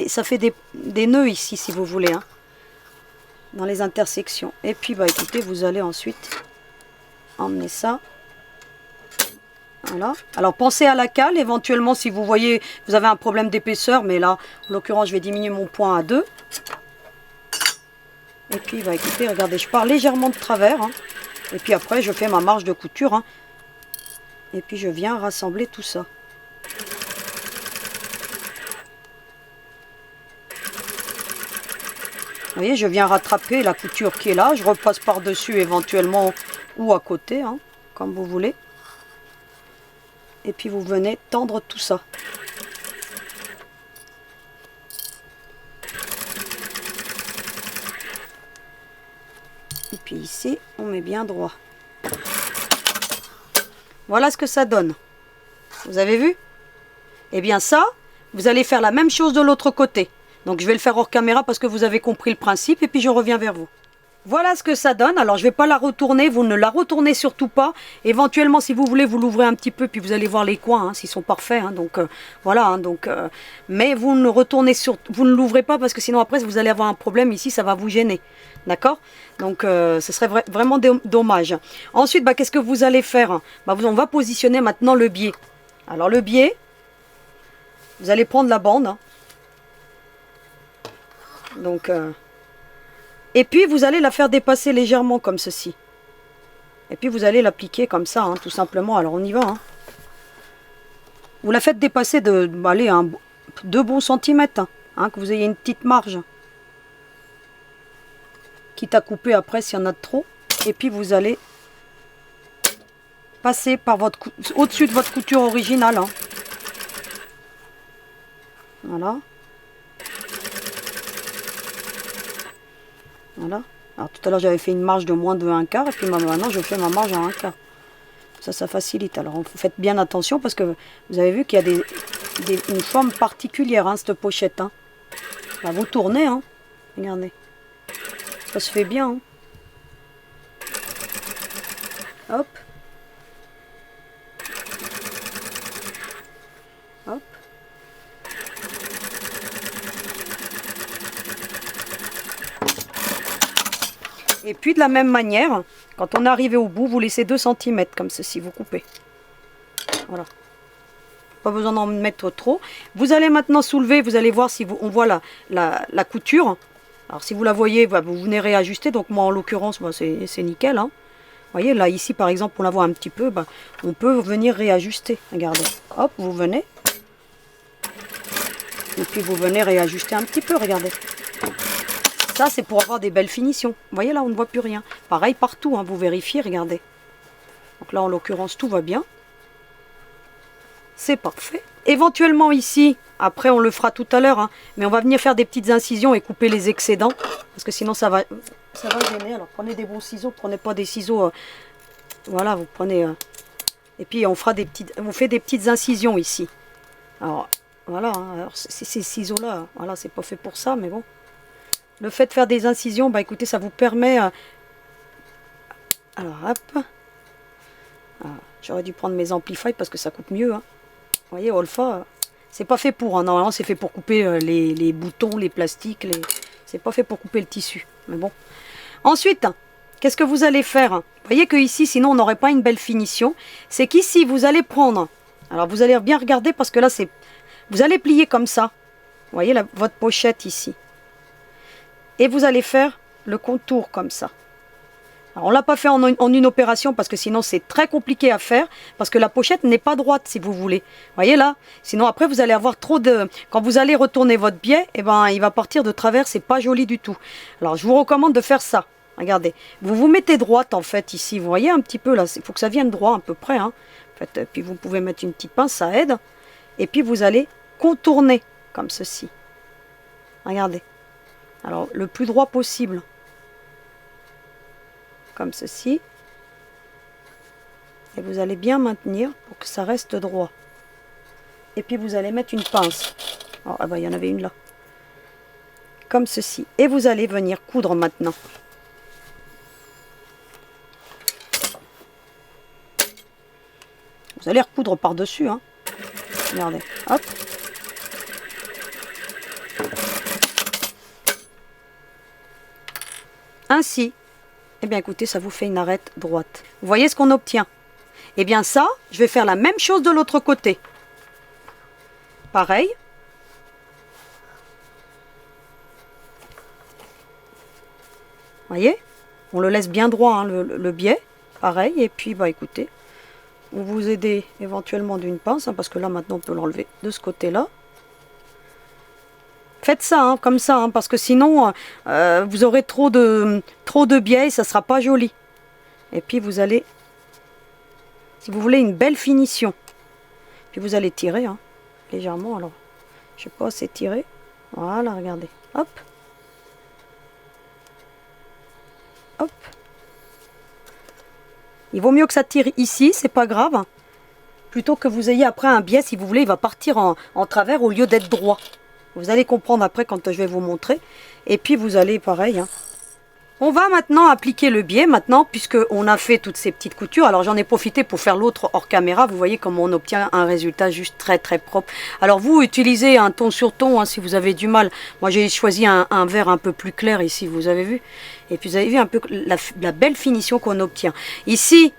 des nœuds ici, si vous voulez. Hein. Dans les intersections. Et puis, bah écoutez, vous allez ensuite emmener ça. Voilà. Alors pensez à la cale, éventuellement si vous voyez, vous avez un problème d'épaisseur, mais là, en l'occurrence, je vais diminuer mon point à 2. Et puis, bah, écoutez, regardez, je pars légèrement de travers. Hein. Et puis après, je fais ma marge de couture. Hein. Et puis, je viens rassembler tout ça. Vous voyez, je viens rattraper la couture qui est là. Je repasse par-dessus éventuellement ou à côté, hein, comme vous voulez. Et puis vous venez tendre tout ça. Et puis ici, on met bien droit. Voilà ce que ça donne. Vous avez vu? Eh bien ça, vous allez faire la même chose de l'autre côté. Donc je vais le faire hors caméra parce que vous avez compris le principe et puis je reviens vers vous. Voilà ce que ça donne. Alors je ne vais pas la retourner, vous ne la retournez surtout pas. Éventuellement si vous voulez vous l'ouvrez un petit peu puis vous allez voir les coins hein, s'ils sont parfaits. Hein, donc voilà. Hein, mais vous ne vous ne l'ouvrez pas parce que sinon après vous allez avoir un problème ici, ça va vous gêner. D'accord? Donc ce serait vraiment dommage. Ensuite, qu'est-ce que vous allez faire? On va positionner maintenant le biais. Alors le biais, vous allez prendre la bande. Hein. Donc, et puis vous allez la faire dépasser légèrement comme ceci. Et puis vous allez l'appliquer comme ça, hein, tout simplement. Alors on y va. Hein. Vous la faites dépasser de 2 bons centimètres, hein, que vous ayez une petite marge. Quitte à couper après s'il y en a de trop. Et puis vous allez passer par au-dessus de votre couture originale. Hein. Voilà. Voilà. Alors tout à l'heure j'avais fait une marge de moins de 1/4 et puis maintenant je fais ma marge à 1/4. Ça facilite. Alors faites bien attention parce que vous avez vu qu'il y a une forme particulière, hein, cette pochette. Hein. Vous tournez, hein. Regardez. Ça se fait bien. Hein. Hop. Hop. Et puis de la même manière, quand on est arrivé au bout, vous laissez 2 cm comme ceci, vous coupez. Voilà. Pas besoin d'en mettre trop. Vous allez maintenant soulever, vous allez voir si on voit la couture. Alors si vous la voyez, vous venez réajuster. Donc moi en l'occurrence, c'est nickel. Hein. Vous voyez, là ici par exemple, on la voit un petit peu, on peut venir réajuster. Regardez. Hop, vous venez. Et puis vous venez réajuster un petit peu, regardez. Ça, c'est pour avoir des belles finitions. Vous voyez, là, on ne voit plus rien. Pareil partout, hein, vous vérifiez, regardez. Donc là, en l'occurrence, tout va bien. C'est parfait. Éventuellement, ici, après, on le fera tout à l'heure, hein, mais on va venir faire des petites incisions et couper les excédents. Parce que sinon, ça va gêner. Alors, prenez des bons ciseaux. Prenez pas des ciseaux... voilà, vous prenez... et puis, on fait des petites incisions ici. Alors, voilà. Hein, alors, ces ciseaux-là, voilà, c'est pas fait pour ça, mais bon. Le fait de faire des incisions, écoutez, ça vous permet... alors, hop. J'aurais dû prendre mes amplifiers parce que ça coupe mieux. Hein. Vous voyez, Olfa, c'est pas fait pour. Hein. Normalement, c'est fait pour couper les boutons, les plastiques. C'est pas fait pour couper le tissu. Mais bon. Ensuite, qu'est-ce que vous allez faire? Vous voyez que ici, sinon, on n'aurait pas une belle finition. C'est qu'ici, vous allez prendre... Alors, vous allez bien regarder parce que là, c'est... Vous allez plier comme ça. Vous voyez votre pochette ici. Et vous allez faire le contour comme ça. Alors, on ne l'a pas fait en une opération parce que sinon c'est très compliqué à faire. Parce que la pochette n'est pas droite si vous voulez. Vous voyez là? Sinon après vous allez avoir trop de... Quand vous allez retourner votre biais, il va partir de travers. C'est pas joli du tout. Alors je vous recommande de faire ça. Regardez. Vous vous mettez droite en fait ici. Vous voyez un petit peu là. Il faut que ça vienne droit à peu près. Hein. En fait, puis vous pouvez mettre une petite pince, ça aide. Et puis vous allez contourner comme ceci. Regardez. Alors, le plus droit possible. Comme ceci. Et vous allez bien maintenir pour que ça reste droit. Et puis, vous allez mettre une pince. Oh, il y en avait une là. Comme ceci. Et vous allez venir coudre maintenant. Vous allez recoudre par-dessus. Hein. Regardez. Hop. Ainsi, eh bien écoutez, ça vous fait une arête droite. Vous voyez ce qu'on obtient? Eh bien ça, je vais faire la même chose de l'autre côté. Pareil. Voyez? On le laisse bien droit, hein, le biais. Pareil, et puis écoutez, vous vous aidez éventuellement d'une pince, hein, parce que là maintenant on peut l'enlever de ce côté-là. Faites ça, hein, comme ça, hein, parce que sinon, vous aurez trop de biais et ça ne sera pas joli. Et puis vous allez, si vous voulez une belle finition, puis vous allez tirer, hein, légèrement. Alors, je sais pas, c'est tirer. Voilà, regardez. Hop. Hop. Il vaut mieux que ça tire ici, c'est pas grave. Hein, plutôt que vous ayez après un biais, si vous voulez, il va partir en travers au lieu d'être droit. Vous allez comprendre après quand je vais vous montrer. Et puis vous allez pareil. Hein. On va maintenant appliquer le biais maintenant puisque on a fait toutes ces petites coutures. Alors j'en ai profité pour faire l'autre hors caméra. Vous voyez comment on obtient un résultat juste très très propre. Alors vous utilisez un ton sur ton hein, si vous avez du mal. Moi j'ai choisi un vert un peu plus clair ici, vous avez vu. Et puis vous avez vu un peu la belle finition qu'on obtient. Ici,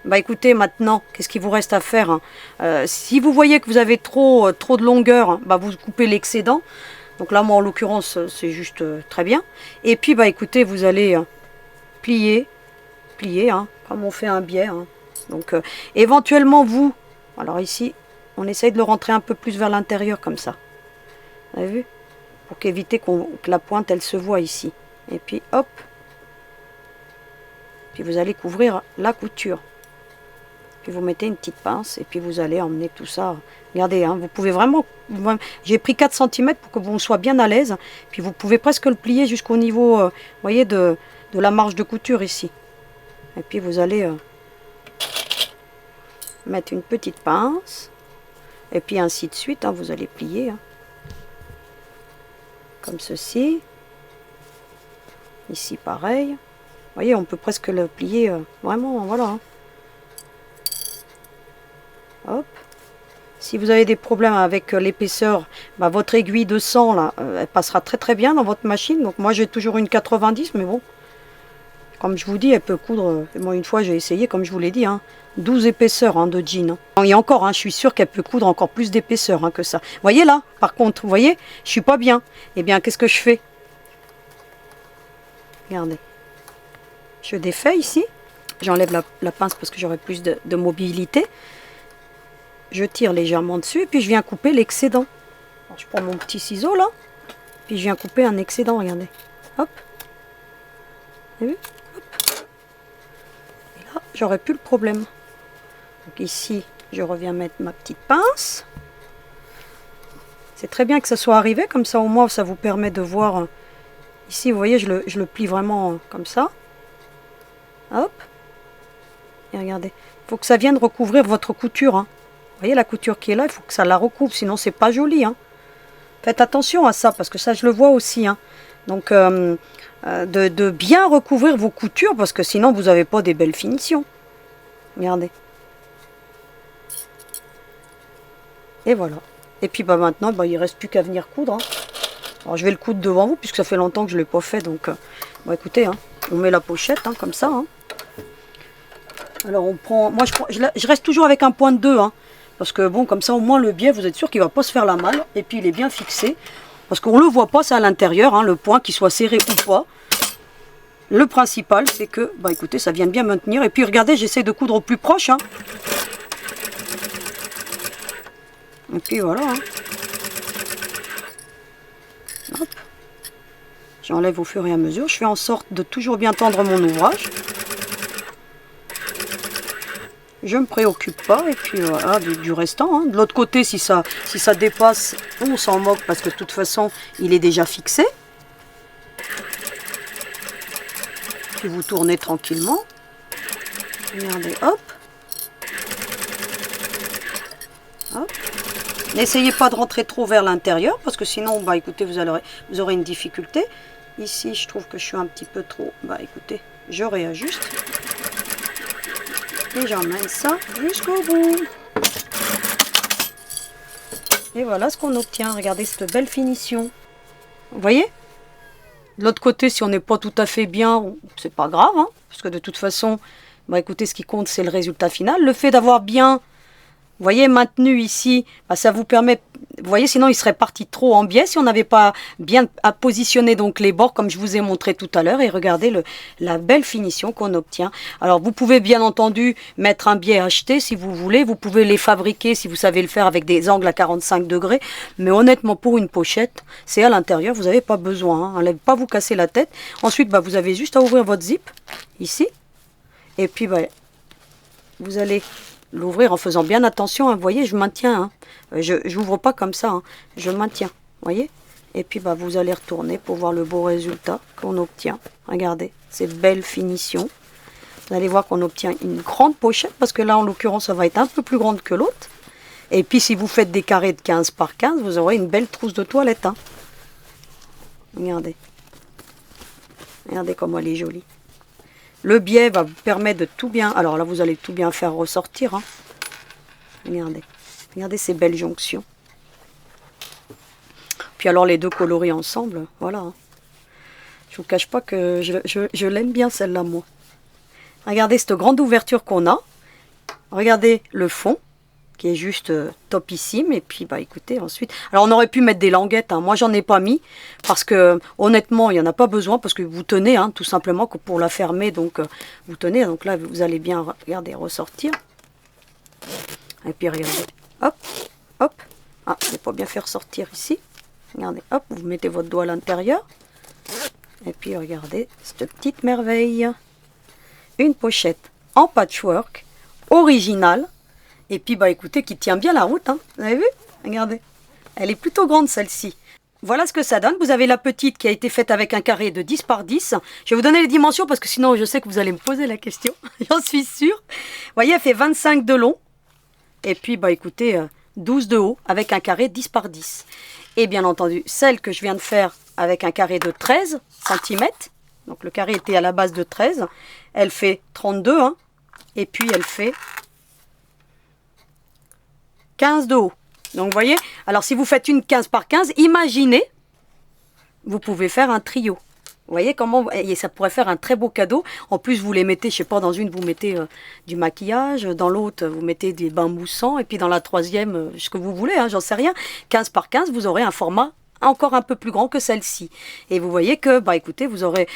bah écoutez, maintenant, qu'est-ce qu'il vous reste à faire hein si vous voyez que vous avez trop de longueur, hein, bah vous coupez l'excédent. Donc là, moi, en l'occurrence, c'est juste très bien. Et puis, bah écoutez, vous allez plier, hein, comme on fait un biais. Hein. Donc, éventuellement, vous, alors ici, on essaye de le rentrer un peu plus vers l'intérieur, comme ça. Vous avez vu? Pour qu'éviter que la pointe, elle se voit ici. Et puis, hop. Puis, vous allez couvrir la couture. Puis vous mettez une petite pince et puis vous allez emmener tout ça. Regardez, hein, vous pouvez vraiment... J'ai pris 4 cm pour que vous soyez bien à l'aise. Puis vous pouvez presque le plier jusqu'au niveau, vous voyez, de la marge de couture ici. Et puis vous allez mettre une petite pince. Et puis ainsi de suite, hein, vous allez plier. Hein, comme ceci. Ici pareil. Vous voyez, on peut presque le plier vraiment, voilà. Hein. Hop. Si vous avez des problèmes avec l'épaisseur, bah, votre aiguille de 100 là, elle passera très très bien dans votre machine. Donc moi j'ai toujours une 90, mais bon, comme je vous dis, elle peut coudre. Moi une fois j'ai essayé, comme je vous l'ai dit, hein, 12 épaisseurs hein, de jean. Hein. Et encore, hein, je suis sûre qu'elle peut coudre encore plus d'épaisseur hein, que ça. Vous voyez là, par contre, vous voyez, je suis pas bien. Eh bien, qu'est-ce que je fais? Regardez. Je défais ici. J'enlève la pince parce que j'aurai plus de mobilité. Je tire légèrement dessus et puis je viens couper l'excédent. Je prends mon petit ciseau là, puis je viens couper un excédent, regardez. Hop. Vous avez vu? Hop. Et là, j'aurais plus le problème. Donc ici, je reviens mettre ma petite pince. C'est très bien que ça soit arrivé, comme ça au moins ça vous permet de voir. Ici, vous voyez, je le plie vraiment comme ça. Hop. Et regardez, il faut que ça vienne recouvrir votre couture. Hein. Vous voyez la couture qui est là, il faut que ça la recouvre, sinon c'est pas joli. Hein. Faites attention à ça, parce que ça je le vois aussi. Hein. Donc de bien recouvrir vos coutures, parce que sinon vous n'avez pas des belles finitions. Regardez. Et voilà. Et puis bah, maintenant, bah, il ne reste plus qu'à venir coudre. Hein. Alors je vais le coudre devant vous, puisque ça fait longtemps que je ne l'ai pas fait. Donc bah, écoutez, hein, on met la pochette hein, comme ça. Hein. Alors on prend, moi je reste toujours avec un point de 2. Hein. Parce que bon, comme ça au moins le biais, vous êtes sûr qu'il ne va pas se faire la malle. Et puis il est bien fixé. Parce qu'on ne le voit pas, ça à l'intérieur, hein, le point, qu'il soit serré ou pas. Le principal, c'est que, bah écoutez, ça vient bien maintenir. Et puis regardez, j'essaie de coudre au plus proche. Hein. Et puis voilà. Hein. Hop. J'enlève au fur et à mesure. Je fais en sorte de toujours bien tendre mon ouvrage. Je ne me préoccupe pas, et puis voilà, du restant. Hein. De l'autre côté, si ça dépasse, on s'en moque parce que de toute façon, il est déjà fixé. Puis vous tournez tranquillement. Regardez, hop. Hop. N'essayez pas de rentrer trop vers l'intérieur, parce que sinon, bah écoutez, vous aurez une difficulté. Ici, je trouve que je suis un petit peu trop... Bah écoutez, je réajuste. Et j'emmène ça jusqu'au bout. Et voilà ce qu'on obtient. Regardez cette belle finition. Vous voyez? De l'autre côté, si on n'est pas tout à fait bien, c'est pas grave. Hein, parce que de toute façon, bah écoutez, ce qui compte, c'est le résultat final. Le fait d'avoir bien, vous voyez, maintenu ici, bah, ça vous permet, vous voyez, sinon il serait parti trop en biais si on n'avait pas bien à positionner donc les bords comme je vous ai montré tout à l'heure. Et regardez la belle finition qu'on obtient. Alors vous pouvez bien entendu mettre un biais acheté si vous voulez. Vous pouvez les fabriquer si vous savez le faire avec des angles à 45 degrés. Mais honnêtement, pour une pochette, c'est à l'intérieur, vous n'avez pas besoin. Hein, allez pas vous casser la tête. Ensuite, bah, vous avez juste à ouvrir votre zip ici. Et puis, bah, vous allez l'ouvrir en faisant bien attention, hein. Vous voyez, je maintiens, hein. Je n'ouvre pas comme ça, hein. Je maintiens, vous voyez. Et puis bah, vous allez retourner pour voir le beau résultat qu'on obtient. Regardez, ces belles finitions. Vous allez voir qu'on obtient une grande pochette, parce que là en l'occurrence ça va être un peu plus grande que l'autre. Et puis si vous faites des carrés de 15 par 15, vous aurez une belle trousse de toilette, hein. Regardez. Regardez comment elle est jolie. Le biais va vous permettre de tout bien... Alors là, vous allez tout bien faire ressortir. Hein. Regardez. Regardez ces belles jonctions. Puis alors, les deux coloris ensemble, voilà. Hein. Je ne vous cache pas que je l'aime bien, celle-là, moi. Regardez cette grande ouverture qu'on a. Regardez le fond, qui est juste topissime. Et puis, bah écoutez, ensuite... Alors, on aurait pu mettre des languettes. Hein. Moi, j'en ai pas mis. Parce que, honnêtement, il n'y en a pas besoin. Parce que vous tenez, hein, tout simplement, que pour la fermer. Donc, vous tenez. Donc là, vous allez bien, regardez, ressortir. Et puis, regardez. Hop, hop. Ah, je ne vais pas bien faire sortir ici. Regardez, hop, vous mettez votre doigt à l'intérieur. Et puis, regardez, cette petite merveille. Une pochette en patchwork, originale. Et puis, bah écoutez, qui tient bien la route, hein. Vous avez vu? Regardez. Elle est plutôt grande, celle-ci. Voilà ce que ça donne. Vous avez la petite qui a été faite avec un carré de 10 par 10. Je vais vous donner les dimensions parce que sinon, je sais que vous allez me poser la question. J'en suis sûre. Vous voyez, elle fait 25 de long. Et puis, bah écoutez, 12 de haut avec un carré 10 par 10. Et bien entendu, celle que je viens de faire avec un carré de 13 cm. Donc, le carré était à la base de 13. Elle fait 32, hein. Et puis, elle fait 15 de haut. Donc, vous voyez, alors si vous faites une 15 par 15, imaginez, vous pouvez faire un trio. Vous voyez comment, et ça pourrait faire un très beau cadeau. En plus, vous les mettez, je sais pas, dans une, vous mettez du maquillage. Dans l'autre, vous mettez des bains moussants. Et puis dans la troisième, ce que vous voulez, hein, j'en sais rien. 15 par 15, vous aurez un format encore un peu plus grand que celle-ci. Et vous voyez que, bah écoutez, vous avez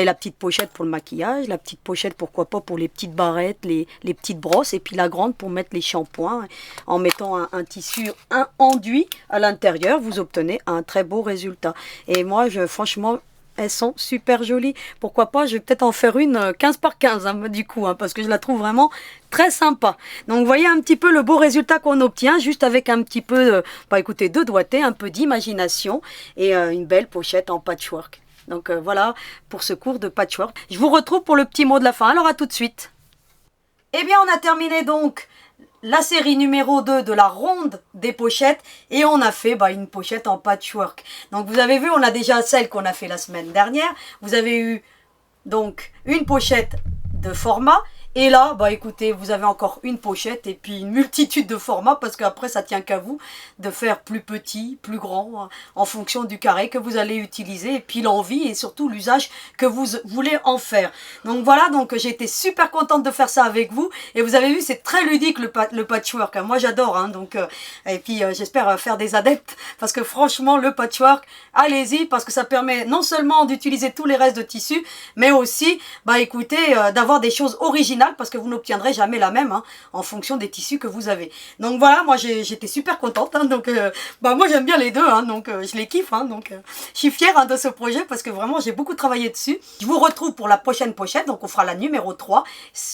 la petite pochette pour le maquillage, la petite pochette, pourquoi pas, pour les petites barrettes, les petites brosses, et puis la grande pour mettre les shampoings. En mettant un tissu enduit à l'intérieur, vous obtenez un très beau résultat. Et moi, franchement... Elles sont super jolies. Pourquoi pas, je vais peut-être en faire une 15 par 15 hein, du coup, hein, parce que je la trouve vraiment très sympa. Donc vous voyez un petit peu le beau résultat qu'on obtient, juste avec un petit peu, bah écoutez, de doigté, un peu d'imagination et une belle pochette en patchwork. Donc voilà pour ce cours de patchwork. Je vous retrouve pour le petit mot de la fin. Alors à tout de suite. Eh bien on a terminé donc la série numéro 2 de la ronde des pochettes et on a fait une pochette en patchwork. Donc vous avez vu, on a déjà celle qu'on a fait la semaine dernière. Vous avez eu donc une pochette de format. Et là, bah écoutez, vous avez encore une pochette et puis une multitude de formats parce qu'après, ça tient qu'à vous de faire plus petit, plus grand, en fonction du carré que vous allez utiliser et puis l'envie et surtout l'usage que vous voulez en faire. Donc voilà, donc j'ai été super contente de faire ça avec vous et vous avez vu, c'est très ludique le patchwork. Moi, j'adore, hein, donc et puis j'espère faire des adeptes parce que franchement, le patchwork, allez-y parce que ça permet non seulement d'utiliser tous les restes de tissu, mais aussi, bah écoutez, d'avoir des choses originales parce que vous n'obtiendrez jamais la même hein, en fonction des tissus que vous avez. Donc voilà, moi j'étais super contente, hein, donc moi j'aime bien les deux, hein, donc je les kiffe, hein, donc je suis fière hein, de ce projet parce que vraiment j'ai beaucoup travaillé dessus. Je vous retrouve pour la prochaine pochette, donc on fera la numéro 3,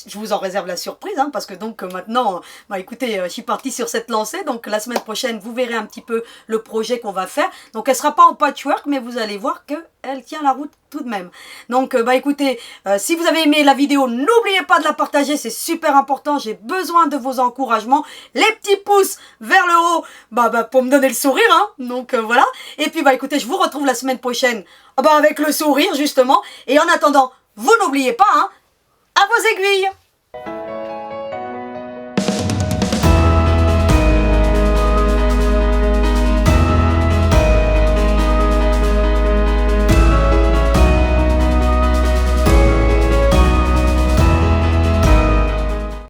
je vous en réserve la surprise, hein, parce que donc maintenant, écoutez, je suis partie sur cette lancée, donc la semaine prochaine vous verrez un petit peu le projet qu'on va faire, donc elle sera pas en patchwork, mais vous allez voir que elle tient la route tout de même. Donc écoutez, si vous avez aimé la vidéo, n'oubliez pas de la partager, c'est super important, j'ai besoin de vos encouragements, les petits pouces vers le haut, pour me donner le sourire, hein. Donc voilà, et puis écoutez, je vous retrouve la semaine prochaine, avec le sourire justement, et en attendant, vous n'oubliez pas, hein, à vos aiguilles.